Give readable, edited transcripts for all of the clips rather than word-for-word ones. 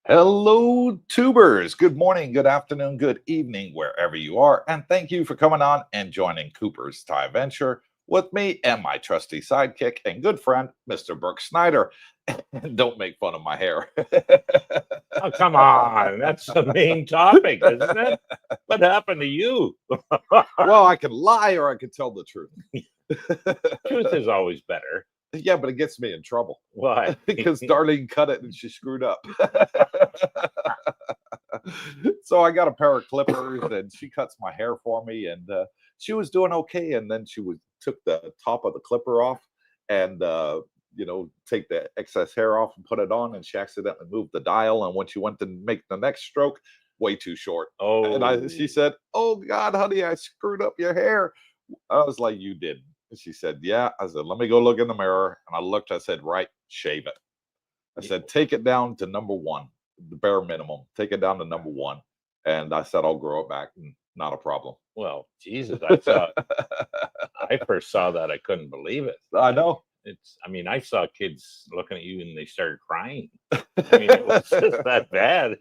Hello, tubers. Good morning, good afternoon, good evening, wherever you are. And thank you for coming on and joining Coopersthaiadventure with me and my trusty sidekick and good friend, Mr. Brooke Snyder. And don't make fun of my hair. Oh, come on. That's the main topic, isn't it? What happened to you? Well, I can lie or I can tell the truth. Truth is always better. Yeah, but it gets me in trouble. Why? Because Darlene cut it and she screwed up. So I got a pair of clippers and she cuts my hair for me, and she was doing okay. And then she took the top of the clipper off and take the excess hair off and put it on, and she accidentally moved the dial. And when she went to make the next stroke, way too short. And she said, "Oh God, honey, I screwed up your hair." I was like, "You didn't." And she said, "Yeah." I said, "Let me go look in the mirror." And I looked, I said, "Right, shave it." I said, "Take it down to number one, the bare minimum. Take it down to number one." And I said, "I'll grow it back. Not a problem." Well, Jesus, I first saw that. I couldn't believe it. I know. I saw kids looking at you and they started crying. It was just that bad.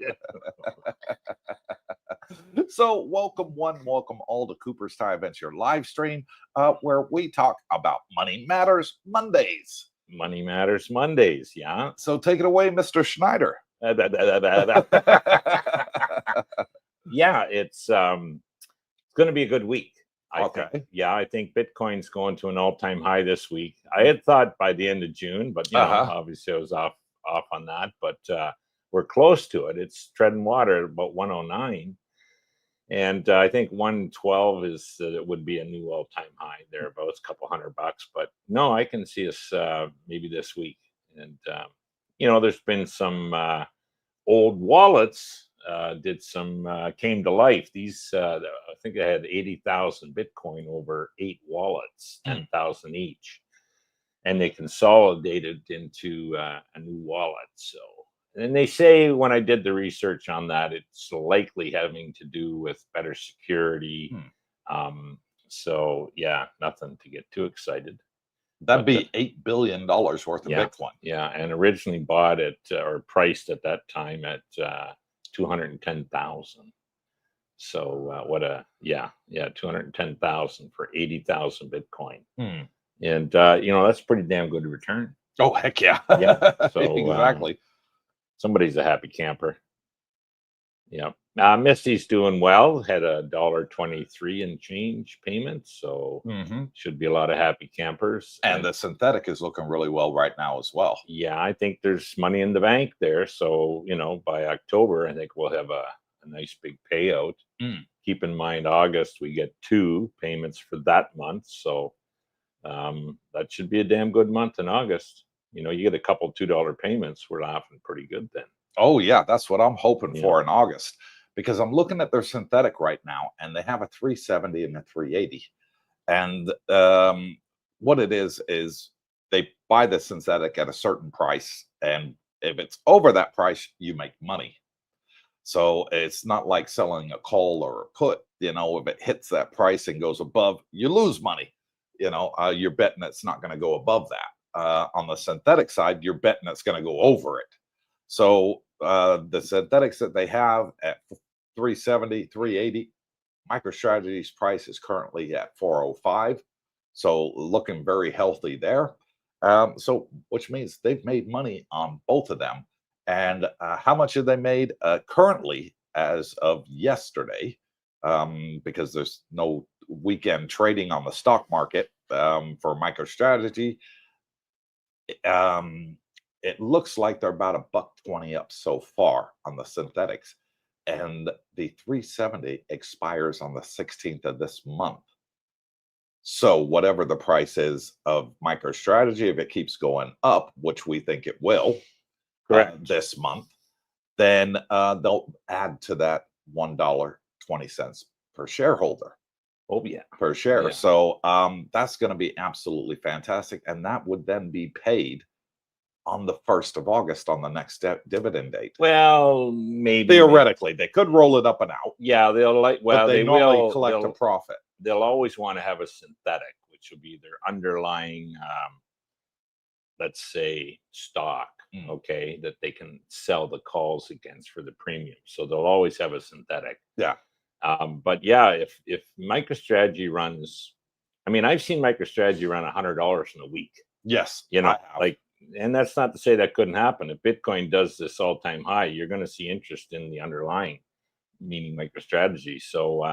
So welcome all to Coopersthaiadventure live stream, where we talk about Money Matters Mondays. Money Matters Mondays, yeah. So take it away, Mr. Schneider. Yeah, it's going to be a good week. I think Bitcoin's going to an all-time high this week. I had thought by the end of June, but obviously I was off on that. But we're close to it. It's treading water at about 109. And I think 112 it would be a new all-time high thereabouts, a couple $100. But no, I can see us maybe this week. And there's been some old wallets came to life. These I think I had 80,000 Bitcoin over 8 wallets, 10,000 each, and they consolidated into a new wallet. So. And they say, when I did the research on that, it's likely having to do with better security. So, yeah, nothing to get too excited. That'd be $8 billion worth of Bitcoin. Yeah, and originally bought it or priced at that time at 210,000. So 210,000 for 80,000 Bitcoin. And, that's pretty damn good return. Oh, heck yeah. Yeah. So exactly. Somebody's a happy camper. Yeah. Misty's doing well. Had $1.23 and change payments. So should be a lot of happy campers. And the synthetic is looking really well right now as well. Yeah, I think there's money in the bank there. So, by October, I think we'll have a nice big payout. Keep in mind, August, we get 2 payments for that month. So that should be a damn good month in August. You get a couple $2 payments, we're laughing pretty good then. Oh, yeah, that's what I'm hoping for in August, because I'm looking at their synthetic right now, and they have a 370 and a 380. And what it is they buy the synthetic at a certain price, and if it's over that price, you make money. So it's not like selling a call or a put. If it hits that price and goes above, you lose money. You're betting it's not going to go above that. On the synthetic side, you're betting it's going to go over it. So the synthetics that they have at 370, 380, MicroStrategy's price is currently at 405. So looking very healthy there. So which means they've made money on both of them. And how much have they made currently as of yesterday? Because there's no weekend trading on the stock market for MicroStrategy. It looks like they're about $1.20 up so far on the synthetics, and the 370 expires on the 16th of this month. So whatever the price is of MicroStrategy, if it keeps going up, which we think it will, this month, then they'll add to that $1.20 per shareholder. Oh, yeah. Per share. Yeah. So that's going to be absolutely fantastic. And that would then be paid on the 1st of August on the next dividend date. Well, maybe. Theoretically, they could roll it up and out. Yeah, they normally collect a profit. They'll always want to have a synthetic, which will be their underlying, let's say, stock okay, that they can sell the calls against for the premium. So they'll always have a synthetic. Yeah. But yeah, if MicroStrategy runs, I mean, I've seen MicroStrategy run $100 in a week. Yes. You know, like, and that's not to say that couldn't happen. If Bitcoin does this all-time high, you're going to see interest in the underlying, meaning MicroStrategy. So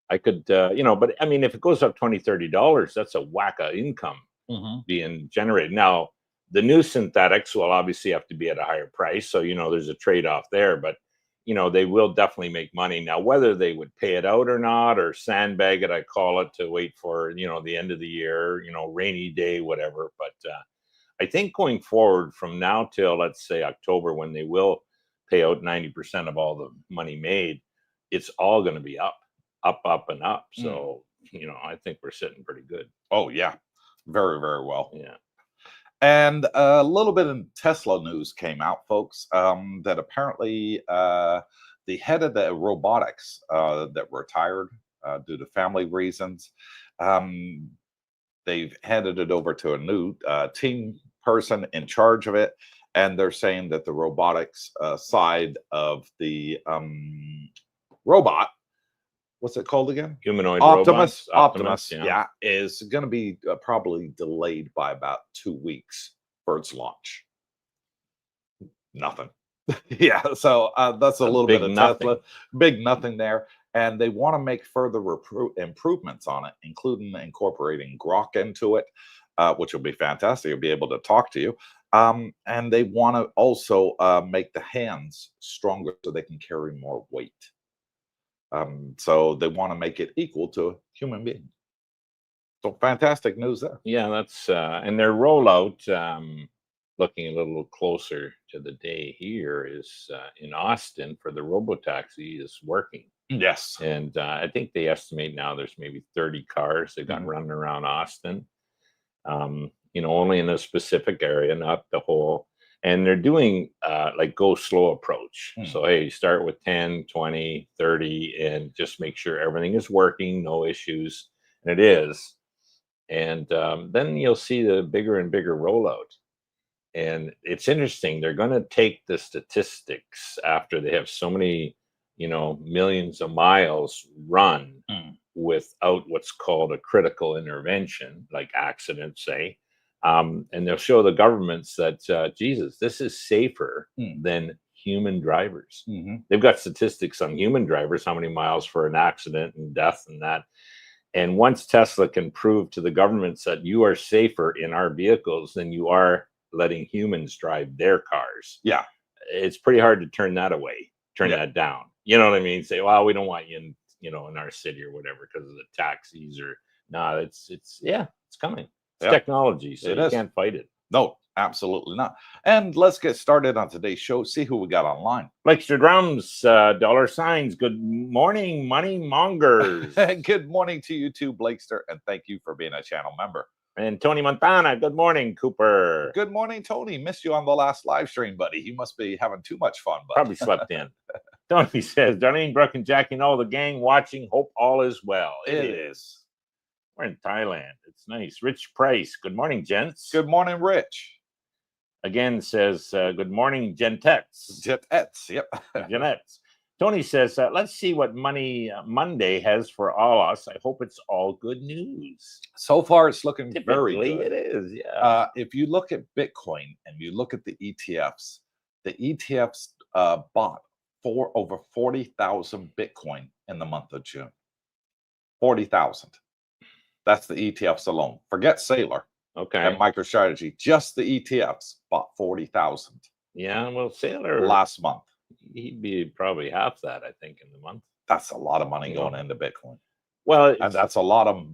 I could, you know, but I mean, if it goes up $20, $30, that's a whack of income being generated. Now, the new synthetics will obviously have to be at a higher price. So, you know, there's a trade-off there, but, you know, they will definitely make money. Now, whether they would pay it out or not, or sandbag it, I call it, to wait for, you know, the end of the year, you know, rainy day, whatever. But I think going forward from now till, let's say, October, when they will pay out 90% of all the money made, it's all going to be up, and up. So, you know, I think we're sitting pretty good. Oh, yeah. Very, very well. Yeah. And a little bit of Tesla news came out, folks, that apparently the head of the robotics that retired due to family reasons, they've handed it over to a new team person in charge of it. And they're saying that the robotics side of the robot, what's it called again? Humanoid Optimus. robots. Yeah, is going to be probably delayed by about 2 weeks for its launch. Nothing. Yeah, so that's a little bit of nothing. Tesla. Big nothing there. And they want to make further improvements on it, including incorporating Grok into it, which will be fantastic. You'll be able to talk to you. And they want to also make the hands stronger so they can carry more weight. So they want to make it equal to a human being. So fantastic news there. Yeah, that's and their rollout, looking a little closer to the day here, is in Austin for the robotaxi is working. Yes. And I think they estimate now there's maybe 30 cars they've got running around Austin. You know, only in a specific area, not the whole. And they're doing like go slow approach. So, hey, you start with 10, 20, 30, and just make sure everything is working, no issues. And it is. And then you'll see the bigger and bigger rollout. And it's interesting. They're going to take the statistics after they have so many, you know, millions of miles run without what's called a critical intervention, like accidents, say. And they'll show the governments that, Jesus, this is safer than human drivers. They've got statistics on human drivers, how many miles for an accident and death and that. And once Tesla can prove to the governments that you are safer in our vehicles than you are letting humans drive their cars, yeah, it's pretty hard to turn that away, that down. You know what I mean? Say, well, we don't want you in, you know, in our city or whatever because of the taxis or it's coming. It's technology, so you can't fight it. No, absolutely not. And let's get started on today's show. See who we got online. Blakester Drums, $. Good morning, money mongers. Good morning to you too, Blakester, and thank you for being a channel member. And Tony Montana, good morning, Cooper. Good morning, Tony. Missed you on the last live stream, buddy. You must be having too much fun, bud. Probably slept in. Tony says, Darlene, Brooke, and Jackie, and all the gang watching. Hope all is well. It is. We're in Thailand. It's nice. Rich Price. Good morning, gents. Good morning, Rich. Again says, good morning, Gentex. Gentex, yep. Genettes. Tony says, let's see what Money Monday has for all us. I hope it's all good news. So far, it's looking very It good. is, yeah. If you look at Bitcoin and you look at the ETFs bought for over 40,000 Bitcoin in the month of June. 40,000. That's the ETFs alone. Forget Sailor. Okay. And MicroStrategy. Just the ETFs bought 40,000. Yeah, well, Sailor last month. He'd be probably half that, I think, in the month. That's a lot of money going into Bitcoin. Well, and that's a lot of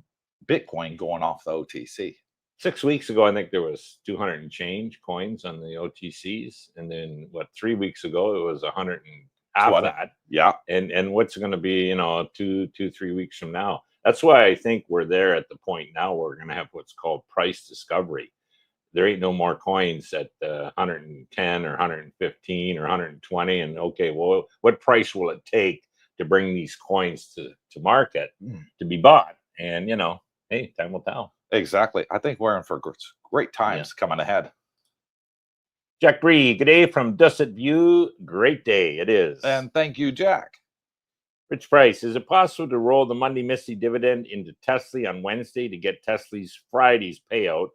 Bitcoin going off the OTC. 6 weeks ago, I think there was 200 and change coins on the OTCs, and then 3 weeks ago it was 100 and half that. Yeah. And what's going to be, you know, 2-3 weeks from now? That's why I think we're there at the point now where we're going to have what's called price discovery. There ain't no more coins at 110 or 115 or 120. And okay, well, what price will it take to bring these coins to market to be bought? And, you know, hey, time will tell. Exactly. I think we're in for great times coming ahead. Jack Bree, good day from Dusset View. Great day it is. And thank you, Jack. Rich Price, is it possible to roll the Monday Misty dividend into Tesla on Wednesday to get Tesla's Friday's payout?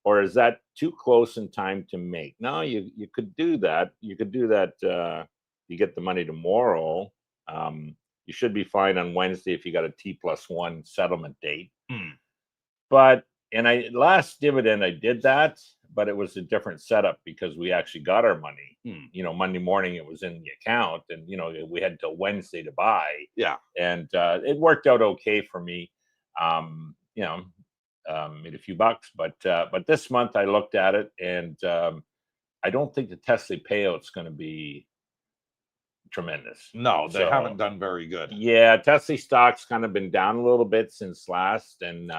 Or is that too close in time to make? No, you could do that. You could do that. You get the money tomorrow. You should be fine on Wednesday if you got a T+1 settlement date. But last dividend I did that, but it was a different setup because we actually got our money. You know, Monday morning it was in the account, and you know we had till Wednesday to buy. Yeah, and it worked out okay for me. You know, made a few bucks, but this month I looked at it, and I don't think the Tesla payout's going to be tremendous. No, they haven't done very good. Yeah, Tesla stock's kind of been down a little bit since last, and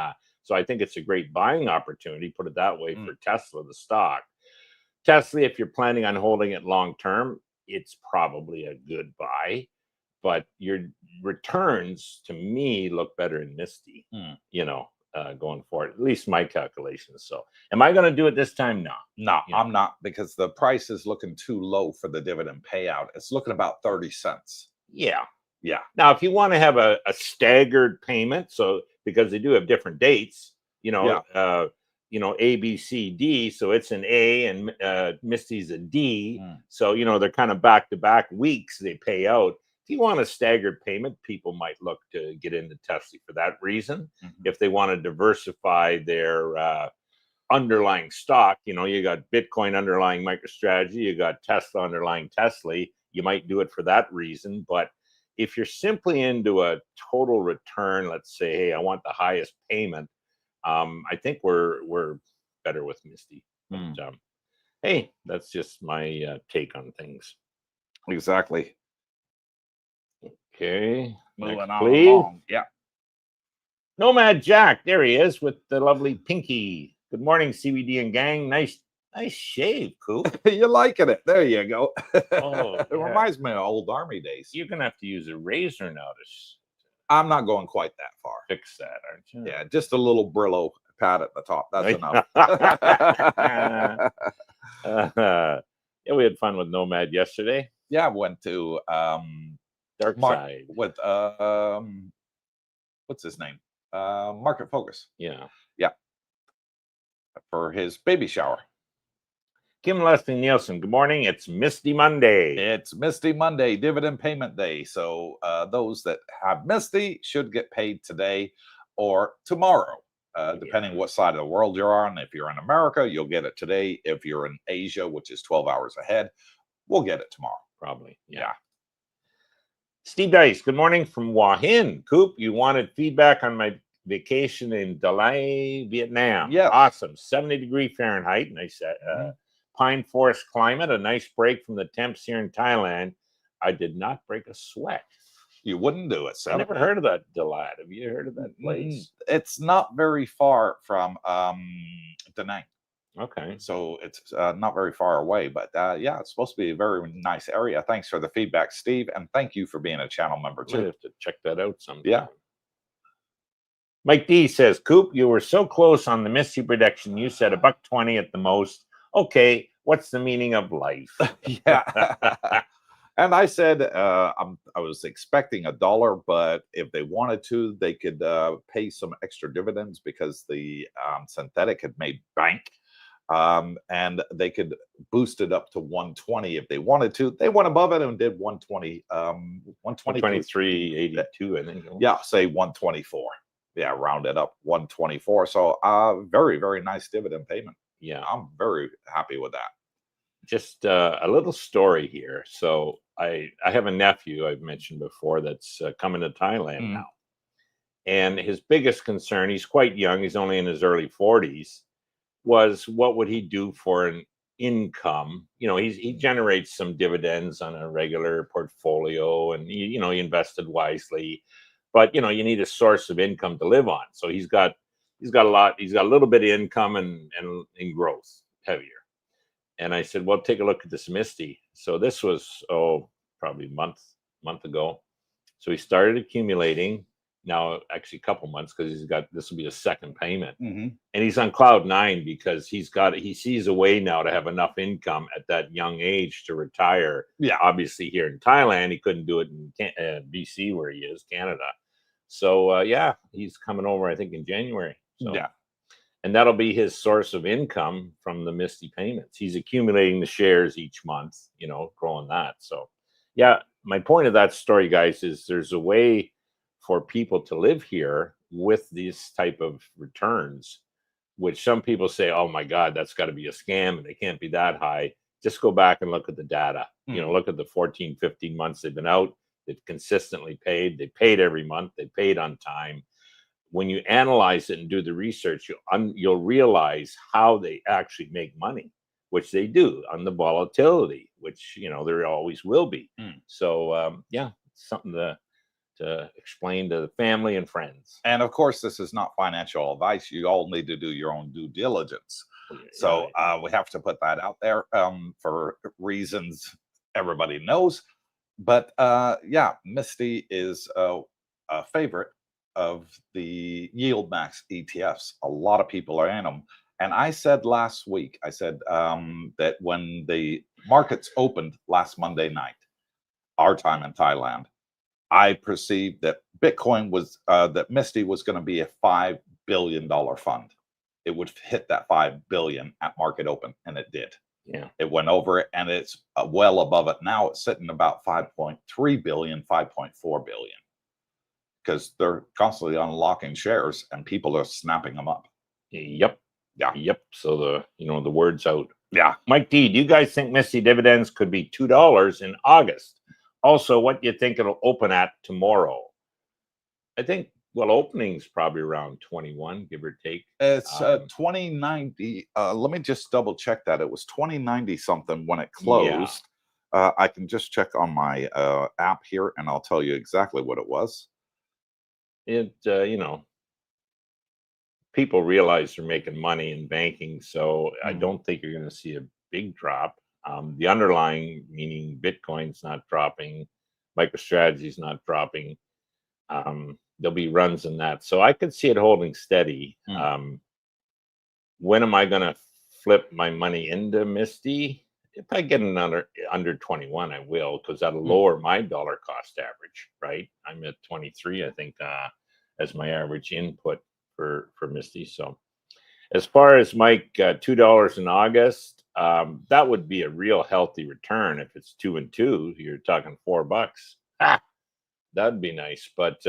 so I think it's a great buying opportunity, put it that way, for Tesla, the stock. Tesla, if you're planning on holding it long term, it's probably a good buy, but your returns to me look better in Misty, you know, going forward, at least my calculations. So am I going to do it this time? No. No, I'm not, because the price is looking too low for the dividend payout. It's looking about 30 cents. Yeah. Yeah. Now, if you want to have a staggered payment, so because they do have different dates, you know, A, B, C, D. So it's an A, and Misty's a D. So, you know, they're kind of back-to-back weeks they pay out. If you want a staggered payment, people might look to get into Tesla for that reason. If they want to diversify their underlying stock, you know, you got Bitcoin underlying MicroStrategy, you got Tesla underlying Tesla, you might do it for that reason. But if you're simply into a total return, let's say, hey, I want the highest payment, I think we're better with Misty. But, hey, that's just my take on things. Exactly. Okay, moving next, on please. along. Yeah. Nomad Jack, there he is with the lovely Pinky. Good morning, CBD and gang. Nice shave, Coop. You're liking it. There you go. Oh, it reminds me of old army days. You're gonna have to use a razor now to I'm not going quite that far. fix that, aren't you? Yeah, just a little Brillo pad at the top. That's enough. Yeah, we had fun with Nomad yesterday. Yeah, I went to Dark Side with what's his name? Market Focus. Yeah. For his baby shower. Kim Leslie Nielsen, good morning. It's Misty Monday. It's Misty Monday, dividend payment day. So those that have Misty should get paid today or tomorrow, depending what side of the world you're on. If you're in America, you'll get it today. If you're in Asia, which is 12 hours ahead, we'll get it tomorrow. Probably. Yeah. Steve Dice, good morning from Hua Hin. Coop, you wanted feedback on my vacation in Da Lai, Vietnam. Yeah. Awesome. 70-degree Fahrenheit. Nice pine forest climate. A nice break from the temps here in Thailand. I did not break a sweat. You wouldn't do it. I never heard of that Da Lai. Have you heard of that place? It's not very far from Da Nang. Okay. So it's not very far away, but yeah, it's supposed to be a very nice area. Thanks for the feedback, Steve, and thank you for being a channel member too. I have to check that out sometime. Yeah. Mike D says, Coop, you were so close on the Misty prediction. You said $1.20 at the most. Okay, what's the meaning of life? Yeah. And I said I was expecting $1, but if they wanted to, they could pay some extra dividends because the synthetic had made bank. And they could boost it up to 120 if they wanted to. They went above it and did 120, 123.82, I think. Yeah, say 124. Yeah, round it up, 124. So very, very nice dividend payment. Yeah, I'm very happy with that. Just a little story here. So I have a nephew I've mentioned before that's coming to Thailand now. And his biggest concern, he's quite young, he's only in his early 40s, was what would he do for an income? You know, he generates some dividends on a regular portfolio, and he invested wisely, but you need a source of income to live on. So he's got a little bit of income and growth heavier. And I said, well, take a look at this Misty. So this was probably a month ago. So he started accumulating. now, actually a couple months, because this will be his second payment. Mm-hmm. And he's on cloud 9 because he sees a way now to have enough income at that young age to retire. Yeah. Obviously here in Thailand, he couldn't do it in BC where he is, Canada. So yeah, he's coming over, I think, in January. So, yeah. And that'll be his source of income from the Misty payments. He's accumulating the shares each month, growing that. So yeah, my point of that story, guys, is there's a way for people to live here with these type of returns, which some people say, oh my God, that's got to be a scam and they can't be that high. Just go back and look at the data. Look at the 14, 15 months they've been out. They've consistently paid. They paid every month. They paid on time. When you analyze it and do the research, you'll realize how they actually make money, which they do on the volatility, which, there always will be. So yeah, something to explain to the family and friends. And of course, this is not financial advice. You all need to do your own due diligence. So we have to put that out there for reasons everybody knows. But yeah, Misty is a favorite of the YieldMax ETFs. A lot of people are in them. And I said last week, that when the markets opened last Monday night, our time in Thailand, I perceived that Bitcoin was, that Misty was going to be a $5 billion fund. It would hit that 5 billion at market open, and it did. Yeah. It went over it, and it's well above it. Now it's sitting about 5.3 billion, 5.4 billion, because they're constantly unlocking shares and people are snapping them up. Yep. Yeah. Yep. So the word's out. Yeah. Mike D, do you guys think Misty dividends could be $2 in August? Also, what do you think it'll open at tomorrow? I think, opening's probably around 21, give or take. It's 2090. Let me just double check that. It was 2090 something when it closed. Yeah. I can just check on my app here, and I'll tell you exactly what it was. It, people realize they're making money in banking, so I don't think you're going to see a big drop. The underlying, meaning Bitcoin's not dropping, MicroStrategy's not dropping. There'll be runs in that. So I could see it holding steady. When am I going to flip my money into Misty? If I get an under 21, I will, because that'll lower my dollar cost average, right? I'm at 23, I think, as my average input for Misty. So as far as Mike, $2 in August, that would be a real healthy return. If it's 2 and 2, you're talking $4. That'd be nice. But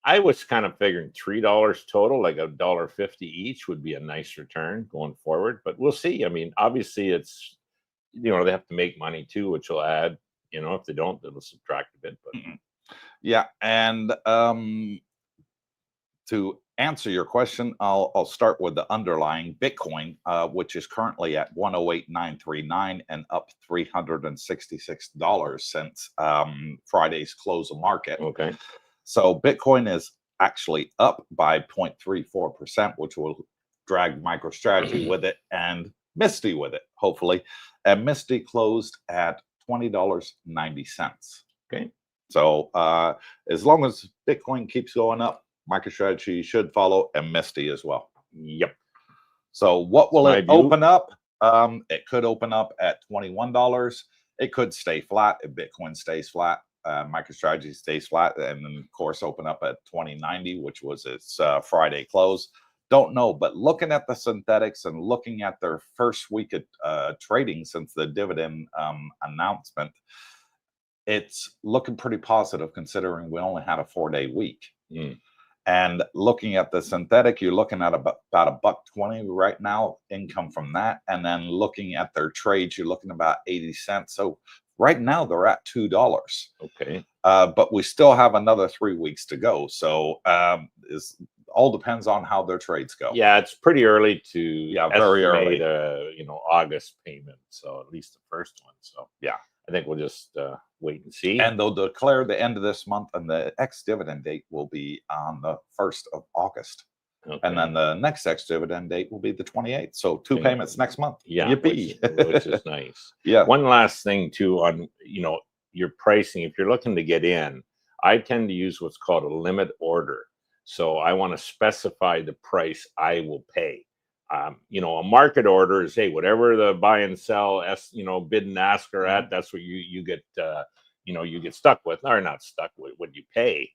I was kind of figuring $3 total, like $1.50 each, would be a nice return going forward. But we'll see. I mean, obviously, it's they have to make money too, which will add. If they don't, they'll subtract a bit. But yeah, and to answer your question, I'll start with the underlying Bitcoin, which is currently at 108,939 and up $366 since Friday's close of market. Okay. So Bitcoin is actually up by 0.34%, which will drag MicroStrategy with it and Misty with it, hopefully. And Misty closed at $20.90. Okay. So as long as Bitcoin keeps going up, MicroStrategy should follow, and Misty as well. Yep. So what will it open up? It could open up at $21. It could stay flat if Bitcoin stays flat. MicroStrategy stays flat, and then of course open up at 2090, which was its Friday close. Don't know, but looking at the synthetics and looking at their first week of trading since the dividend announcement, it's looking pretty positive considering we only had a 4-day week. And looking at the synthetic, you're looking at about $1.20 right now, income from that. And then looking at their trades, you're looking about 80 cents. So right now they're at $2. Okay. But we still have another 3 weeks to go. So it all depends on how their trades go. Yeah, it's pretty early to very early. August payment. So at least the first one. So yeah, I think we'll just wait and see. And they'll declare the end of this month, and the ex-dividend date will be on the 1st of August. Okay. And then the next ex-dividend date will be the 28th. So 2 payments next month. Yeah, yippee. Which is nice. Yeah. One last thing too on your pricing. If you're looking to get in, I tend to use what's called a limit order. So I want to specify the price I will pay. You know, a market order is, hey, whatever the buy and sell, bid and ask are at, that's what you get, you get stuck with, or not stuck with what you pay.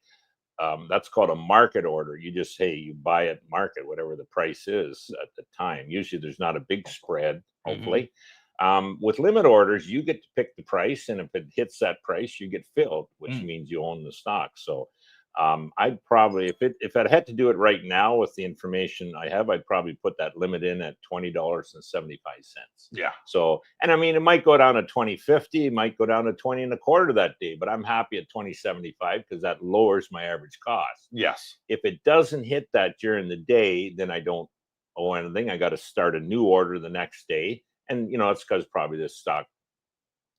That's called a market order. You just, hey, you buy at market, whatever the price is at the time. Usually there's not a big spread, hopefully. With limit orders, you get to pick the price, and if it hits that price, you get filled, which means you own the stock. So I'd probably, if I had to do it right now with the information I have, I'd probably put that limit in at $20.75. Yeah. So, and I mean, it might go down to 20.50, it might go down to 20.25 that day, but I'm happy at 20.75 because that lowers my average cost. Yes. If it doesn't hit that during the day, then I don't owe anything. I got to start a new order the next day. And, it's because probably this stock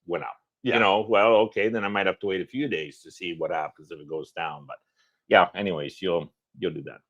went up. Yeah. Well, okay, then I might have to wait a few days to see what happens if it goes down. But yeah, anyways, you'll do that.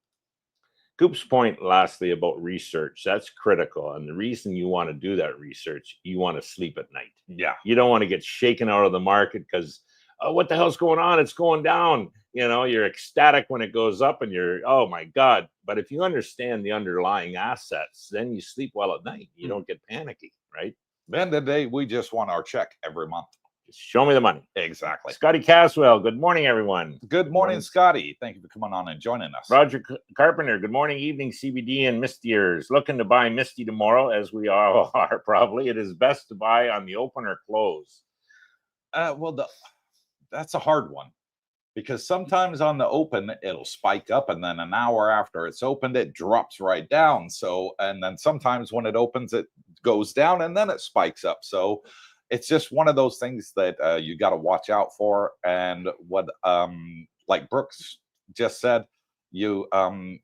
Coop's point, lastly, about research, that's critical. And the reason you want to do that research, you want to sleep at night. Yeah. You don't want to get shaken out of the market because, oh, what the hell's going on? It's going down. You're ecstatic when it goes up and you're, oh my God. But if you understand the underlying assets, then you sleep well at night. You don't get panicky, right? At the end of the day, we just want our check every month. Just show me the money. Exactly. Scotty Caswell, good morning, everyone. Good morning, Scotty. Thank you for coming on and joining us. Roger Carpenter, good morning, evening, CBD and Misty ears. Looking to buy Misty tomorrow, as we all are probably. It is best to buy on the open or close. That's a hard one, because sometimes on the open it'll spike up, and then an hour after it's opened it drops right down. So, and then sometimes when it opens it goes down and then it spikes up. So it's just one of those things that you got to watch out for. And what like Brooks just said, you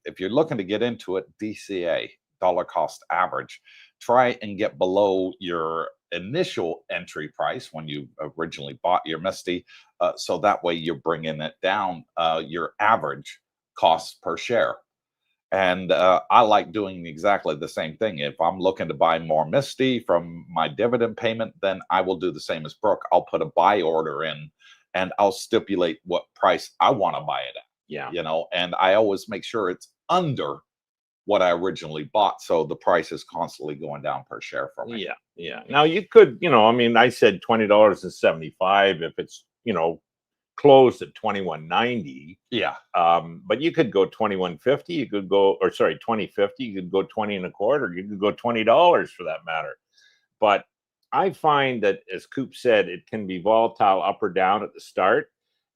if you're looking to get into it, DCA, dollar cost average, try and get below your initial entry price when you originally bought your Misty, so that way you're bringing it down your average cost per share. And I like doing exactly the same thing. If I'm looking to buy more Misty from my dividend payment, then I will do the same as Brooke. I'll put a buy order in and I'll stipulate what price I want to buy it at. Yeah. And I always make sure it's under what I originally bought, so the price is constantly going down per share for me. Yeah. Now you could, I said $20.75 if it's, closed at 21.90. Yeah. But you could go 21.50. You could go, or sorry, 20.50. You could go 20.25. You could go $20 for that matter. But I find that, as Coop said, it can be volatile up or down at the start,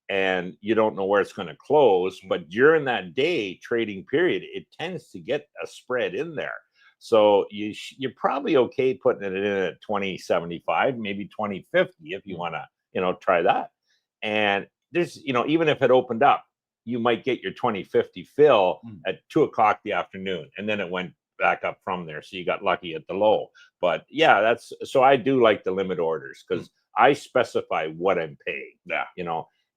and you don't know where it's going to close. But during that day trading period, it tends to get a spread in there. So you're probably okay putting it in at 20.75, maybe 20.50 if you want to, try that. And there's, even if it opened up, you might get your 20.50 fill at 2:00 the afternoon, and then it went back up from there. So you got lucky at the low. But yeah, so I do like the limit orders because I specify what I'm paying. Yeah.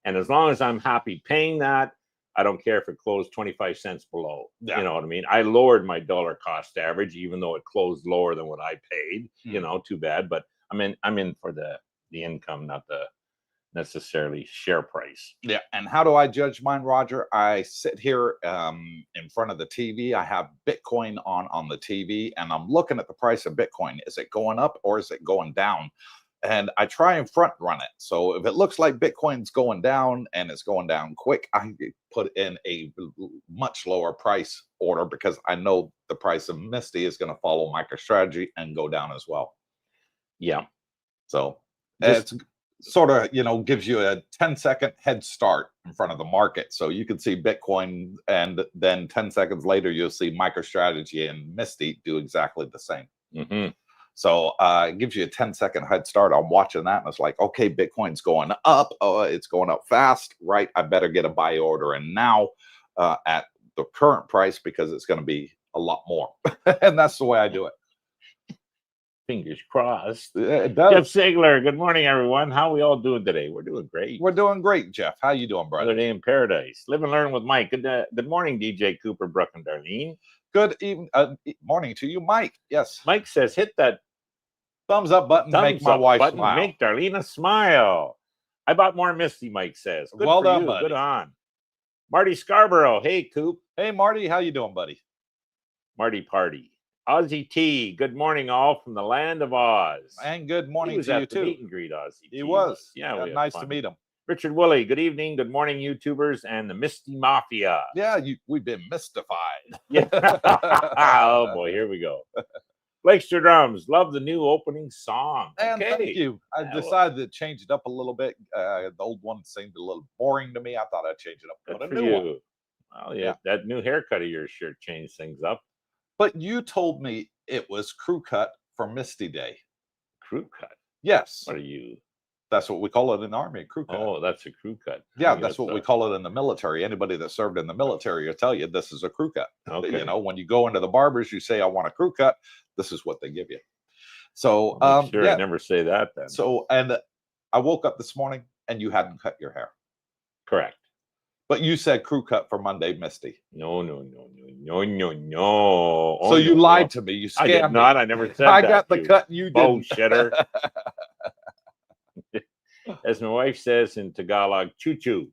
And as long as I'm happy paying that, I don't care if it closed 25 cents below. Yeah. You know what I mean? I lowered my dollar cost average, even though it closed lower than what I paid. Too bad. But I'm in for the income, not the necessarily share price. Yeah. And how do I judge mine, Roger? I sit here in front of the TV. I have Bitcoin on the TV, and I'm looking at the price of Bitcoin. Is it going up or is it going down? And I try and front run it. So if it looks like Bitcoin's going down and it's going down quick, I put in a much lower price order because I know the price of Misty is going to follow MicroStrategy and go down as well. Yeah. So it's sort of, gives you a 10-second head start in front of the market. So you can see Bitcoin, and then 10 seconds later, you'll see MicroStrategy and Misty do exactly the same. Mm-hmm. So it gives you a 10-second head start. I'm watching that, and it's like, okay, Bitcoin's going up. It's going up fast, right? I better get a buy order in now at the current price because it's going to be a lot more. And that's the way I do it. Fingers crossed. It does. Jeff Sigler, good morning, everyone. How are we all doing today? We're doing great. We're doing great, Jeff. How you doing, brother? Another day in paradise. Live and learn with Mike. Good morning, DJ Cooper, Brooke, and Darlene. Good evening, morning to you, Mike. Yes. Mike says, hit that thumbs up button to make my wife smile. Make Darlene smile. I bought more Misty, Mike says. Good Well for done, you. buddy. Good on. Marty Scarborough. Hey, Coop. Hey, Marty, how you doing, buddy? Marty Party. Ozzy T. Good morning, all from the land of Oz. And good morning He was to at you the too. meet and greet, Ozzy. He was. Yeah, we had nice fun. to meet him. Richard Woolley. Good evening. Good morning, YouTubers and the Misty Mafia. Yeah, we've been mystified. Yeah. Oh boy, here we go. Blakester Drums. Love the new opening song. And Okay. thank you. I decided to change it up a little bit. The old one seemed a little boring to me. I thought I'd change it up. Good But for a new you. one. Well, yeah, that new haircut of yours sure changed things up. But you told me it was crew cut for Misty Day. Crew cut. Yes. What are you? That's what we call it in the Army, crew cut. Oh, that's a crew cut. Yeah, that's what we call it in the military. Anybody that served in the military will tell you this is a crew cut. Okay. You know, when you go into the barbers, you say, I want a crew cut. This is what they give you. So, sure, yeah. I never say that then. So, and I woke up this morning and you hadn't cut your hair. Correct. But you said crew cut for Monday, Misty. No. So you lied to me. You scammed me. I did not. I never said I that. got the cut and you didn't. Bullshitter. As my wife says in Tagalog, choo-choo.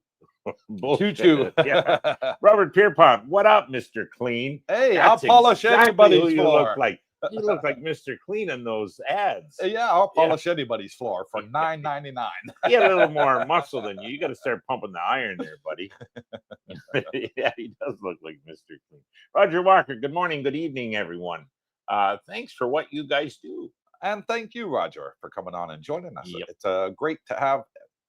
Choo-choo. Yeah. Robert Pierpont, what up, Mr. Clean? Hey, That's I'll polish exactly anybody's who you floor. look like. You look like Mr. Clean in those ads. Yeah, I'll polish anybody's floor for $9.99. He had a little more muscle than you. You got to start pumping the iron there, buddy. Yeah, he does look like Mr. Clean. Roger Walker, good morning, good evening, everyone. Thanks for what you guys do. And thank you, Roger, for coming on and joining us. Yep. It's great to have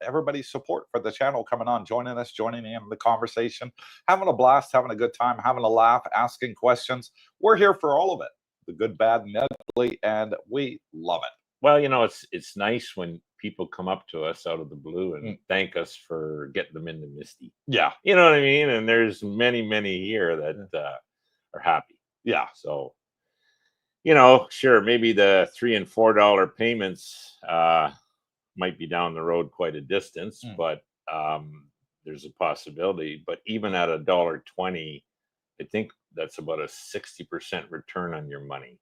everybody's support for the channel coming on, joining us, joining in the conversation, having a blast, having a good time, having a laugh, asking questions. We're here for all of it, the good, bad, and ugly, and we love it. Well, you know, it's nice when people come up to us out of the blue and thank us for getting them into Misty. Yeah. You know what I mean? And there's many here that are happy. Yeah. So, you know, sure, maybe the $3 and $4 payments might be down the road quite a distance, but there's a possibility. But even at $1.20, I think that's about a 60% return on your money.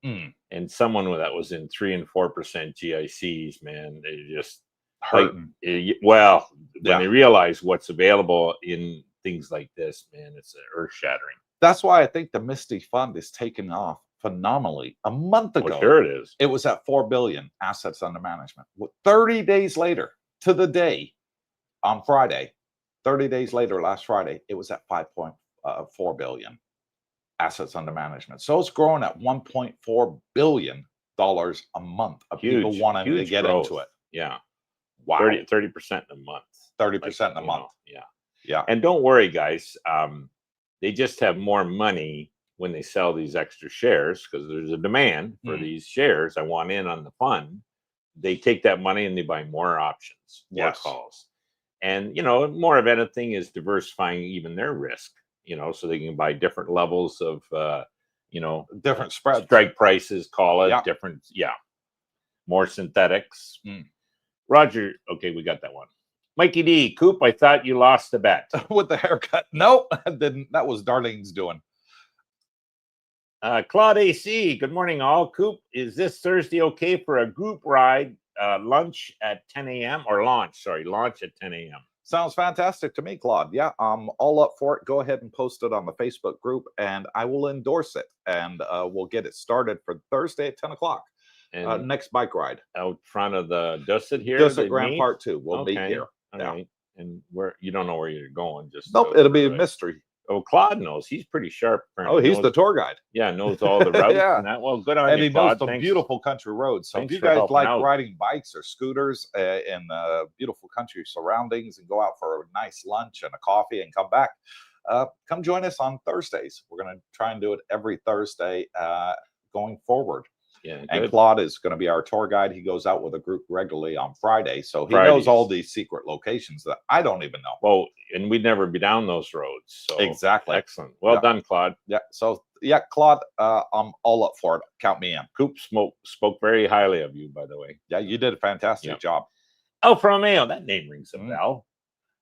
And someone that was in 3 and 4% GICs, man, they just hurting. When they realize what's available in things like this, man, it's earth shattering. That's why I think the Misty Fund is taking off phenomenally. A month ago, well, sure it is. It was at 4 billion assets under management. 30 days later, to the day, on Friday, 30 days later, last Friday, it was at 5.4 billion assets under management. So it's growing at $1.4 billion a month of people wanting to get into it. Yeah. Wow. 30% in a month. 30% in a month. Yeah. Yeah. And don't worry, guys. They just have more money when they sell these extra shares because there's a demand for these shares. I want in on the fund. They take that money and they buy more options, more calls. And, you know, more of anything is diversifying even their risk, you know, so they can buy different levels of, you know, different spreads, strike prices, call it different. Yeah. More synthetics. Roger. Okay. We got that one. Mikey D, Coop, I thought you lost the bet. With the haircut. Nope, I didn't. That was Darlene's doing. Claude AC, good morning, all. Coop, is this Thursday okay for a group ride, lunch at 10 a.m. or launch at 10 a.m.? Sounds fantastic to me, Claude. Yeah, I'm all up for it. Go ahead and post it on the Facebook group, and I will endorse it. And we'll get it started for Thursday at 10 o'clock. Next bike ride. Out front of the Dusset here? Dusset Grand Park 2. We'll meet here. All right. And where you don't know where you're going, just nope, it'll be a mystery. Oh, Claude knows. He's pretty sharp. Oh, he's the tour guide. Yeah, knows all the routes. And that. Well, good on you, and he Claude. knows the beautiful country roads. So if you guys like riding bikes or scooters in beautiful country surroundings and go out for a nice lunch and a coffee and come back, come join us on Thursdays. We're going to try and do it every Thursday going forward. Yeah, and Claude is going to be our tour guide. He goes out with a group regularly on Friday, so he knows all these secret locations that I don't even know. Well, and we'd never be down those roads. So exactly, excellent. Well done, Claude. Yeah. So yeah, Claude, I'm all up for it. Count me in. Coop spoke very highly of you, by the way. Yeah, you did a fantastic job. Alfa Romeo, that name rings a bell.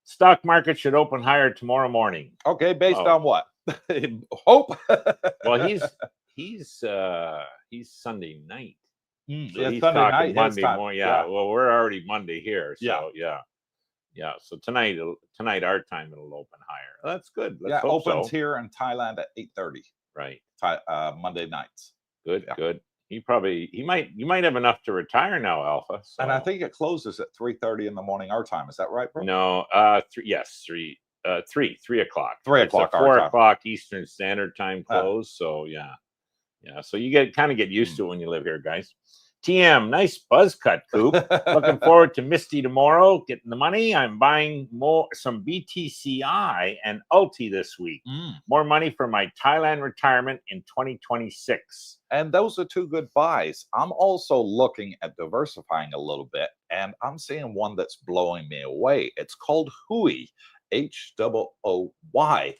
Stock market should open higher tomorrow morning. Okay, based on what? Hope. Well, he's Sunday night. So yeah, he's Sunday talking night, Monday morning. Yeah. Well, we're already Monday here. So yeah. Yeah. So tonight our time it'll open higher. That's good. Let's Yeah, hope opens so. here in Thailand at 8:30. Right. Monday nights. Good. Yeah. Good. You might have enough to retire now, Alpha. So. And I think it closes at 3:30 in the morning our time. Is that right, bro? No. 3 o'clock. 3 It's a o'clock our 4 time. o'clock Eastern Standard Time close. So yeah. So you kind of get used to it when you live here, guys. TM, nice buzz cut, Coop. Looking forward to Misty tomorrow, getting the money. I'm buying some BTCI and Ulti this week. More money for my Thailand retirement in 2026. And those are two good buys. I'm also looking at diversifying a little bit, and I'm seeing one that's blowing me away. It's called HOIY, HOOY,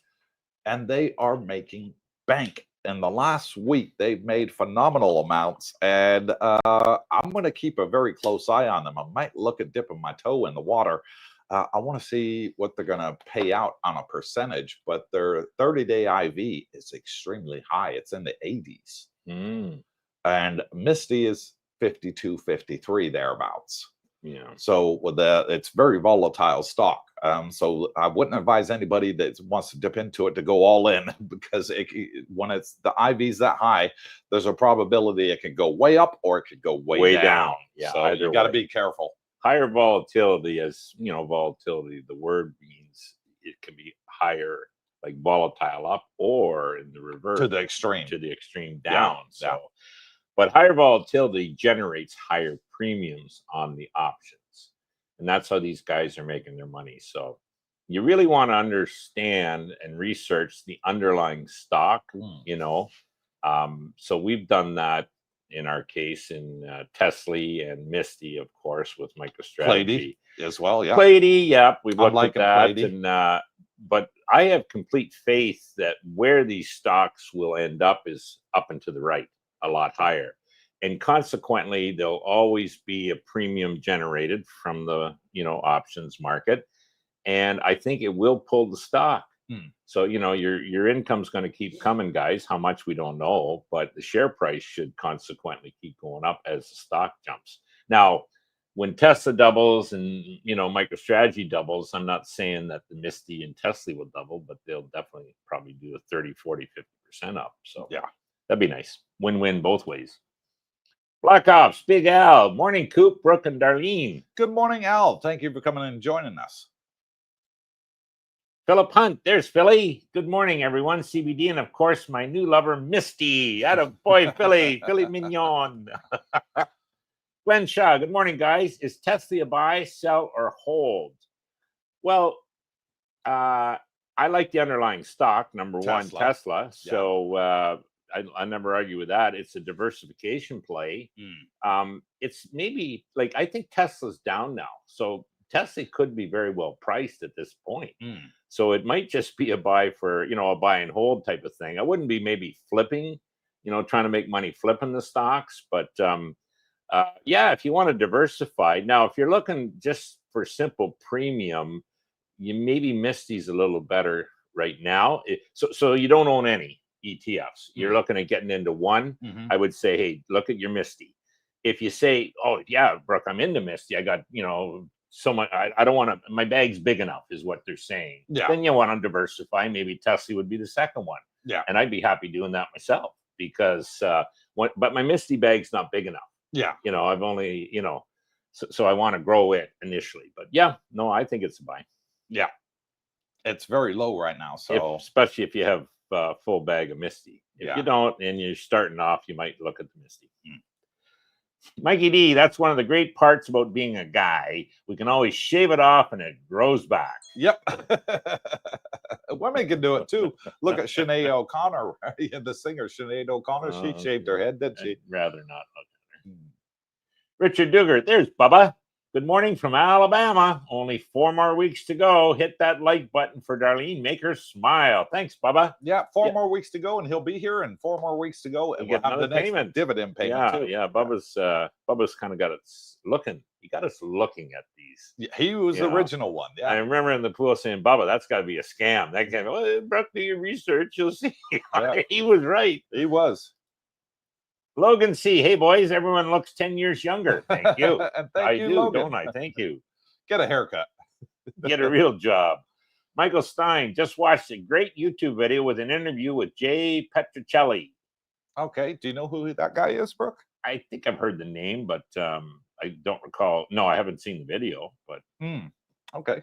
and they are making bank. In the last week, they've made phenomenal amounts, and I'm going to keep a very close eye on them. I might look at dipping my toe in the water. I want to see what they're going to pay out on a percentage, but their 30-day IV is extremely high. It's in the 80s. And Misty is 52, 53 thereabouts. Yeah. So with it's very volatile stock. So I wouldn't advise anybody that wants to dip into it to go all in, because when it's the IV's that high, there's a probability it could go way up or it could go way down. Yeah. So you got to be careful. Higher volatility, as you know, volatility, the word means it can be higher, like volatile up, or in the reverse To the extreme down. Yeah. But higher volatility generates higher premiums on the options. And that's how these guys are making their money. So you really want to understand and research the underlying stock, So we've done that in our case in Tesla and Misty, of course, with MicroStrategy. As well, yeah. Plady, yeah. We've looked at that. Plady. And, but I have complete faith that where these stocks will end up is up and to the right, a lot higher. And consequently, there'll always be a premium generated from the, options market. And I think it will pull the stock. So, your income's going to keep coming, guys. How much we don't know, but the share price should consequently keep going up as the stock jumps. Now, when Tesla doubles and, MicroStrategy doubles, I'm not saying that the Misty and Tesla will double, but they'll definitely probably do a 30, 40, 50% up. So yeah, that'd be nice. Win-win both ways. Black Ops, Big Al, morning, Coop, Brooke, and Darlene. Good morning, Al. Thank you for coming and joining us. Philip Hunt, there's Philly. Good morning, everyone. CBD, and of course, my new lover, Misty. Attaboy, Philly, Philly mignon. Glenn Shaw, good morning, guys. Is Tesla a buy, sell, or hold? Well, I like the underlying stock, number one, Tesla. Yeah. So I never argue with that. It's a diversification play. It's maybe I think Tesla's down now. So Tesla could be very well priced at this point. So it might just be a buy for, a buy and hold type of thing. I wouldn't be maybe flipping, trying to make money flipping the stocks. But yeah, if you want to diversify. Now, if you're looking just for simple premium, you maybe Misty's a little better right now. So you don't own any ETFs. You're looking at getting into one. I would say, hey, look at your Misty. If you say, oh yeah, Brooke, I'm into Misty. I got, so much. I don't want to. My bag's big enough, is what they're saying. Yeah. Then you want to diversify. Maybe Tesla would be the second one. Yeah. And I'd be happy doing that myself because, but my Misty bag's not big enough. Yeah. I've only, so I want to grow it initially. But yeah, no, I think it's a buy. Yeah. It's very low right now. So especially if you have a full bag of Misty. If you don't and you're starting off, you might look at the Misty. Mikey D, that's one of the great parts about being a guy. We can always shave it off and it grows back. Yep. Women can do it too. Look at Sinead O'Connor, the singer Sinead O'Connor. She shaved her head, didn't she? I'd rather not look at her. Richard Duggar, there's Bubba. Good morning from Alabama. Only 4 more weeks to go. Hit that like button for Darlene. Make her smile. Thanks, Bubba. Yeah, 4 more weeks to go, and he'll be here. And 4 more weeks to go, and we'll have the next dividend payment too. Yeah, Bubba's kind of got us looking. He got us looking at these. Yeah, he was the original one. Yeah, I remember in the pool saying, "Bubba, that's got to be a scam." That guy, Brooke, do your research. You'll see. Yeah. He was right. He was. Logan C. Hey, boys, everyone looks 10 years younger. Thank you. And thank you, do, Logan. don't I? Thank you. Get a haircut. Get a real job. Michael Stein just watched a great YouTube video with an interview with Jay Petrocelli. Okay. Do you know who that guy is, Brooke? I think I've heard the name, but I don't recall. No, I haven't seen the video, but okay.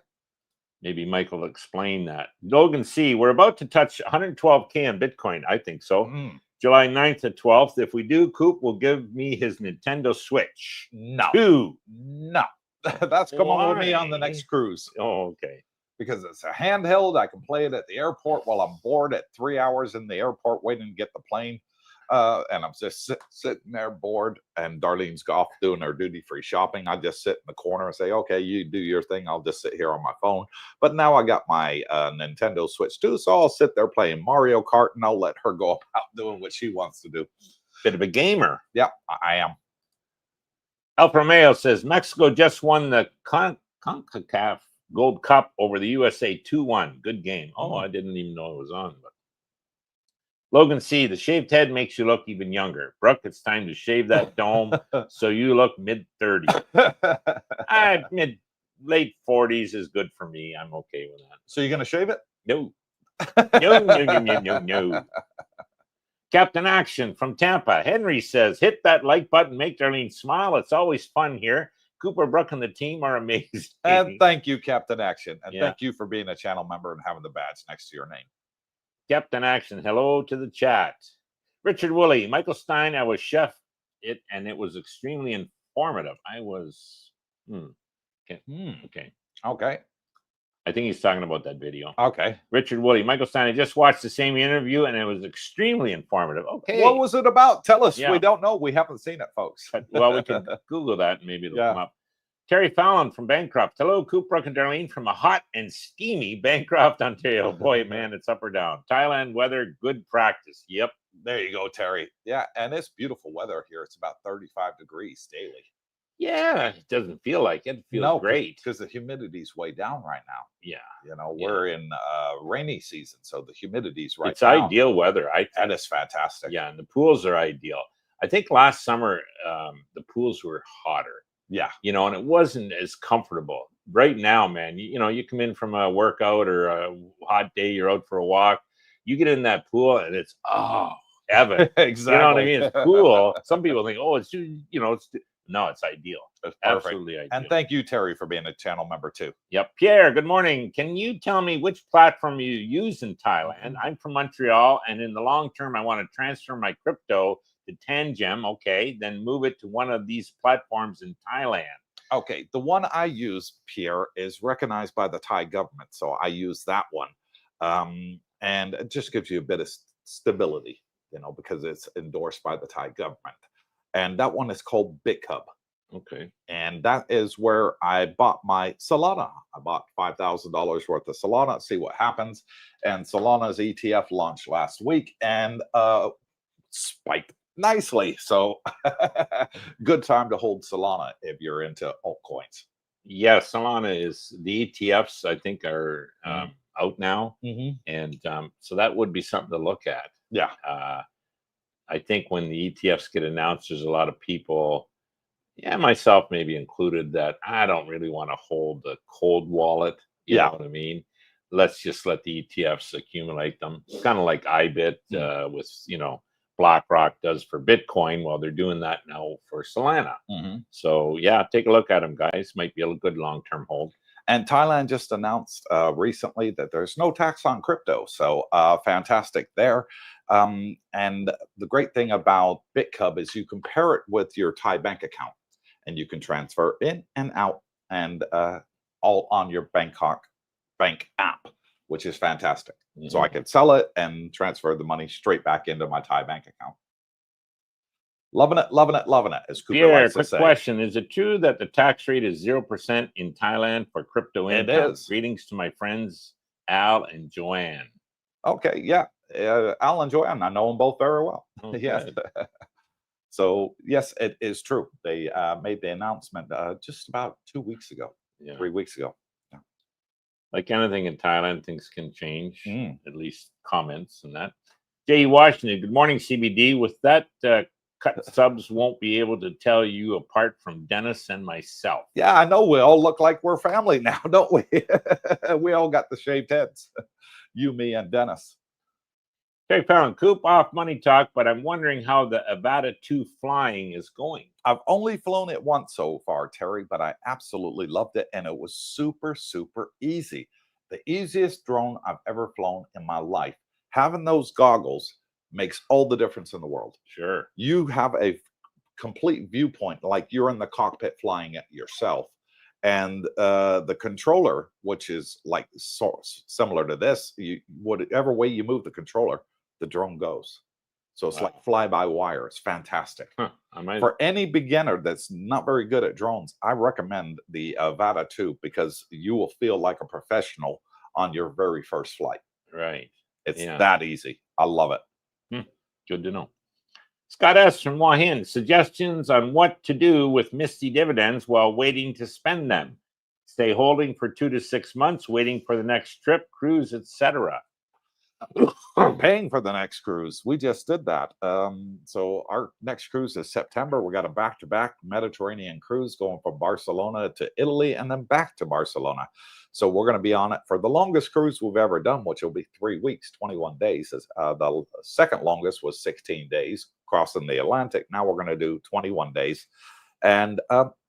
Maybe Michael will explain that. Logan C, we're about to touch 112K on Bitcoin. I think so. July 9th to 12th. If we do, Coop will give me his Nintendo Switch. No. That's coming with me on the next cruise. Oh, okay. Because it's a handheld. I can play it at the airport while I'm bored at 3 hours in the airport waiting to get the plane. And I'm just sitting there bored, and Darlene's off doing her duty-free shopping. I just sit in the corner and say, okay, you do your thing. I'll just sit here on my phone. But now I got my Nintendo Switch too, so I'll sit there playing Mario Kart, and I'll let her go out doing what she wants to do. Bit of a gamer. Yeah, I am. El Romeo says, Mexico just won the CONCACAF Gold Cup over the USA 2-1. Good game. Oh, I didn't even know it was on. But Logan C, the shaved head makes you look even younger. Brooke, it's time to shave that dome so you look mid-30s. Late 40s is good for me. I'm okay with that. So you're going to shave it? No. No. Captain Action from Tampa. Henry says, hit that like button, make Darlene smile. It's always fun here. Cooper, Brooke, and the team are amazing. And thank you, Captain Action. And thank you for being a channel member and having the badge next to your name. Captain Action, hello to the chat. Richard Woolley, Michael Stein, I was chef it, and it was extremely informative. I was, Okay. I think he's talking about that video. Okay. Richard Woolley, Michael Stein, I just watched the same interview, and it was extremely informative. Okay. What was it about? Tell us. We don't know. We haven't seen it, folks. Well, we can Google that, and maybe it'll come up. Terry Fallon from Bancroft. Hello, Coop, Brooke, and Darlene from a hot and steamy Bancroft, Ontario. Boy, man, it's up or down. Thailand weather, good practice. Yep. There you go, Terry. Yeah, and it's beautiful weather here. It's about 35 degrees daily. Yeah, it doesn't feel like it. It feels great. Because the humidity's way down right now. Yeah. You know, we're in rainy season, so the humidity's right It's down. Ideal weather, I think. And it's fantastic. Yeah, and the pools are ideal. I think last summer, the pools were hotter. Yeah. You know, and it wasn't as comfortable. Right now, man, you know, you come in from a workout or a hot day, you're out for a walk, you get in that pool and it's, heaven. Exactly. You know what I mean? It's cool. Some people think, oh, it's too, you know, no, it's ideal. It's absolutely ideal. And thank you, Terry, for being a channel member too. Yep. Pierre, good morning. Can you tell me which platform you use in Thailand? I'm from Montreal, and in the long term, I want to transfer my crypto to Tangem, okay, then move it to one of these platforms in Thailand. Okay, the one I use, Pierre, is recognized by the Thai government, so I use that one. And it just gives you a bit of stability, you know, because it's endorsed by the Thai government. And that one is called BitHub. Okay. And that is where I bought my Solana. I bought $5,000 worth of Solana, see what happens. And Solana's ETF launched last week and spiked nicely. So good time to hold Solana if you're into altcoins. Yeah, Solana is the ETFs, I think, are out now. And so that would be something to look at. Yeah. I think when the ETFs get announced, there's a lot of people, myself maybe included, that I don't really want to hold the cold wallet. You know what I mean? Let's just let the ETFs accumulate them. It's kind of like IBIT with, you know, BlackRock does for Bitcoin. Well, they're doing that now for Solana. So yeah, take a look at them, guys. Might be a good long-term hold. And Thailand just announced recently that there's no tax on crypto. So fantastic there. And the great thing about BitHub is you can pair it with your Thai bank account, and you can transfer in and out, and all on your Bangkok bank app, which is fantastic. So I could sell it and transfer the money straight back into my Thai bank account. Loving it, loving it, loving it. As Cooper likes to say. Quick question. Is it true that the tax rate is 0% in Thailand for crypto income? It is. Greetings to my friends, Al and Joanne. Okay, yeah. Al and Joanne, I know them both very well. Okay. Yes. So, yes, it is true. They made the announcement just about 2 weeks ago, 3 weeks ago. Like anything in Thailand, things can change, at least comments and that. J. Washington, good morning, CBD. With that cut subs won't be able to tell you apart from Dennis and myself. Yeah, I know we all look like we're family now, don't we? We all got the shaved heads. You, me, and Dennis. Okay, Farron, Coop off money talk, but I'm wondering how the Avata 2 flying is going. I've only flown it once so far, Terry, but I absolutely loved it, and it was super, super easy. The easiest drone I've ever flown in my life. Having those goggles makes all the difference in the world. Sure. You have a complete viewpoint, like you're in the cockpit flying it yourself. And the controller, which is like similar to this, whatever way you move the controller, the drone goes. So it's like fly by wire. It's fantastic. For any beginner that's not very good at drones, I recommend the Avata 2 because you will feel like a professional on your very first flight. Right. It's that easy. I love it. Good to know. Scott S. from Wahin, suggestions on what to do with Misty dividends while waiting to spend them. Stay holding for 2 to 6 months, waiting for the next trip, cruise, etc. Paying for the next cruise. We just did that. So our next cruise is September. We got a back-to-back Mediterranean cruise going from Barcelona to Italy and then back to Barcelona. So we're going to be on it for the longest cruise we've ever done, which will be 3 weeks, 21 days. The second longest was 16 days crossing the Atlantic. Now we're going to do 21 days. And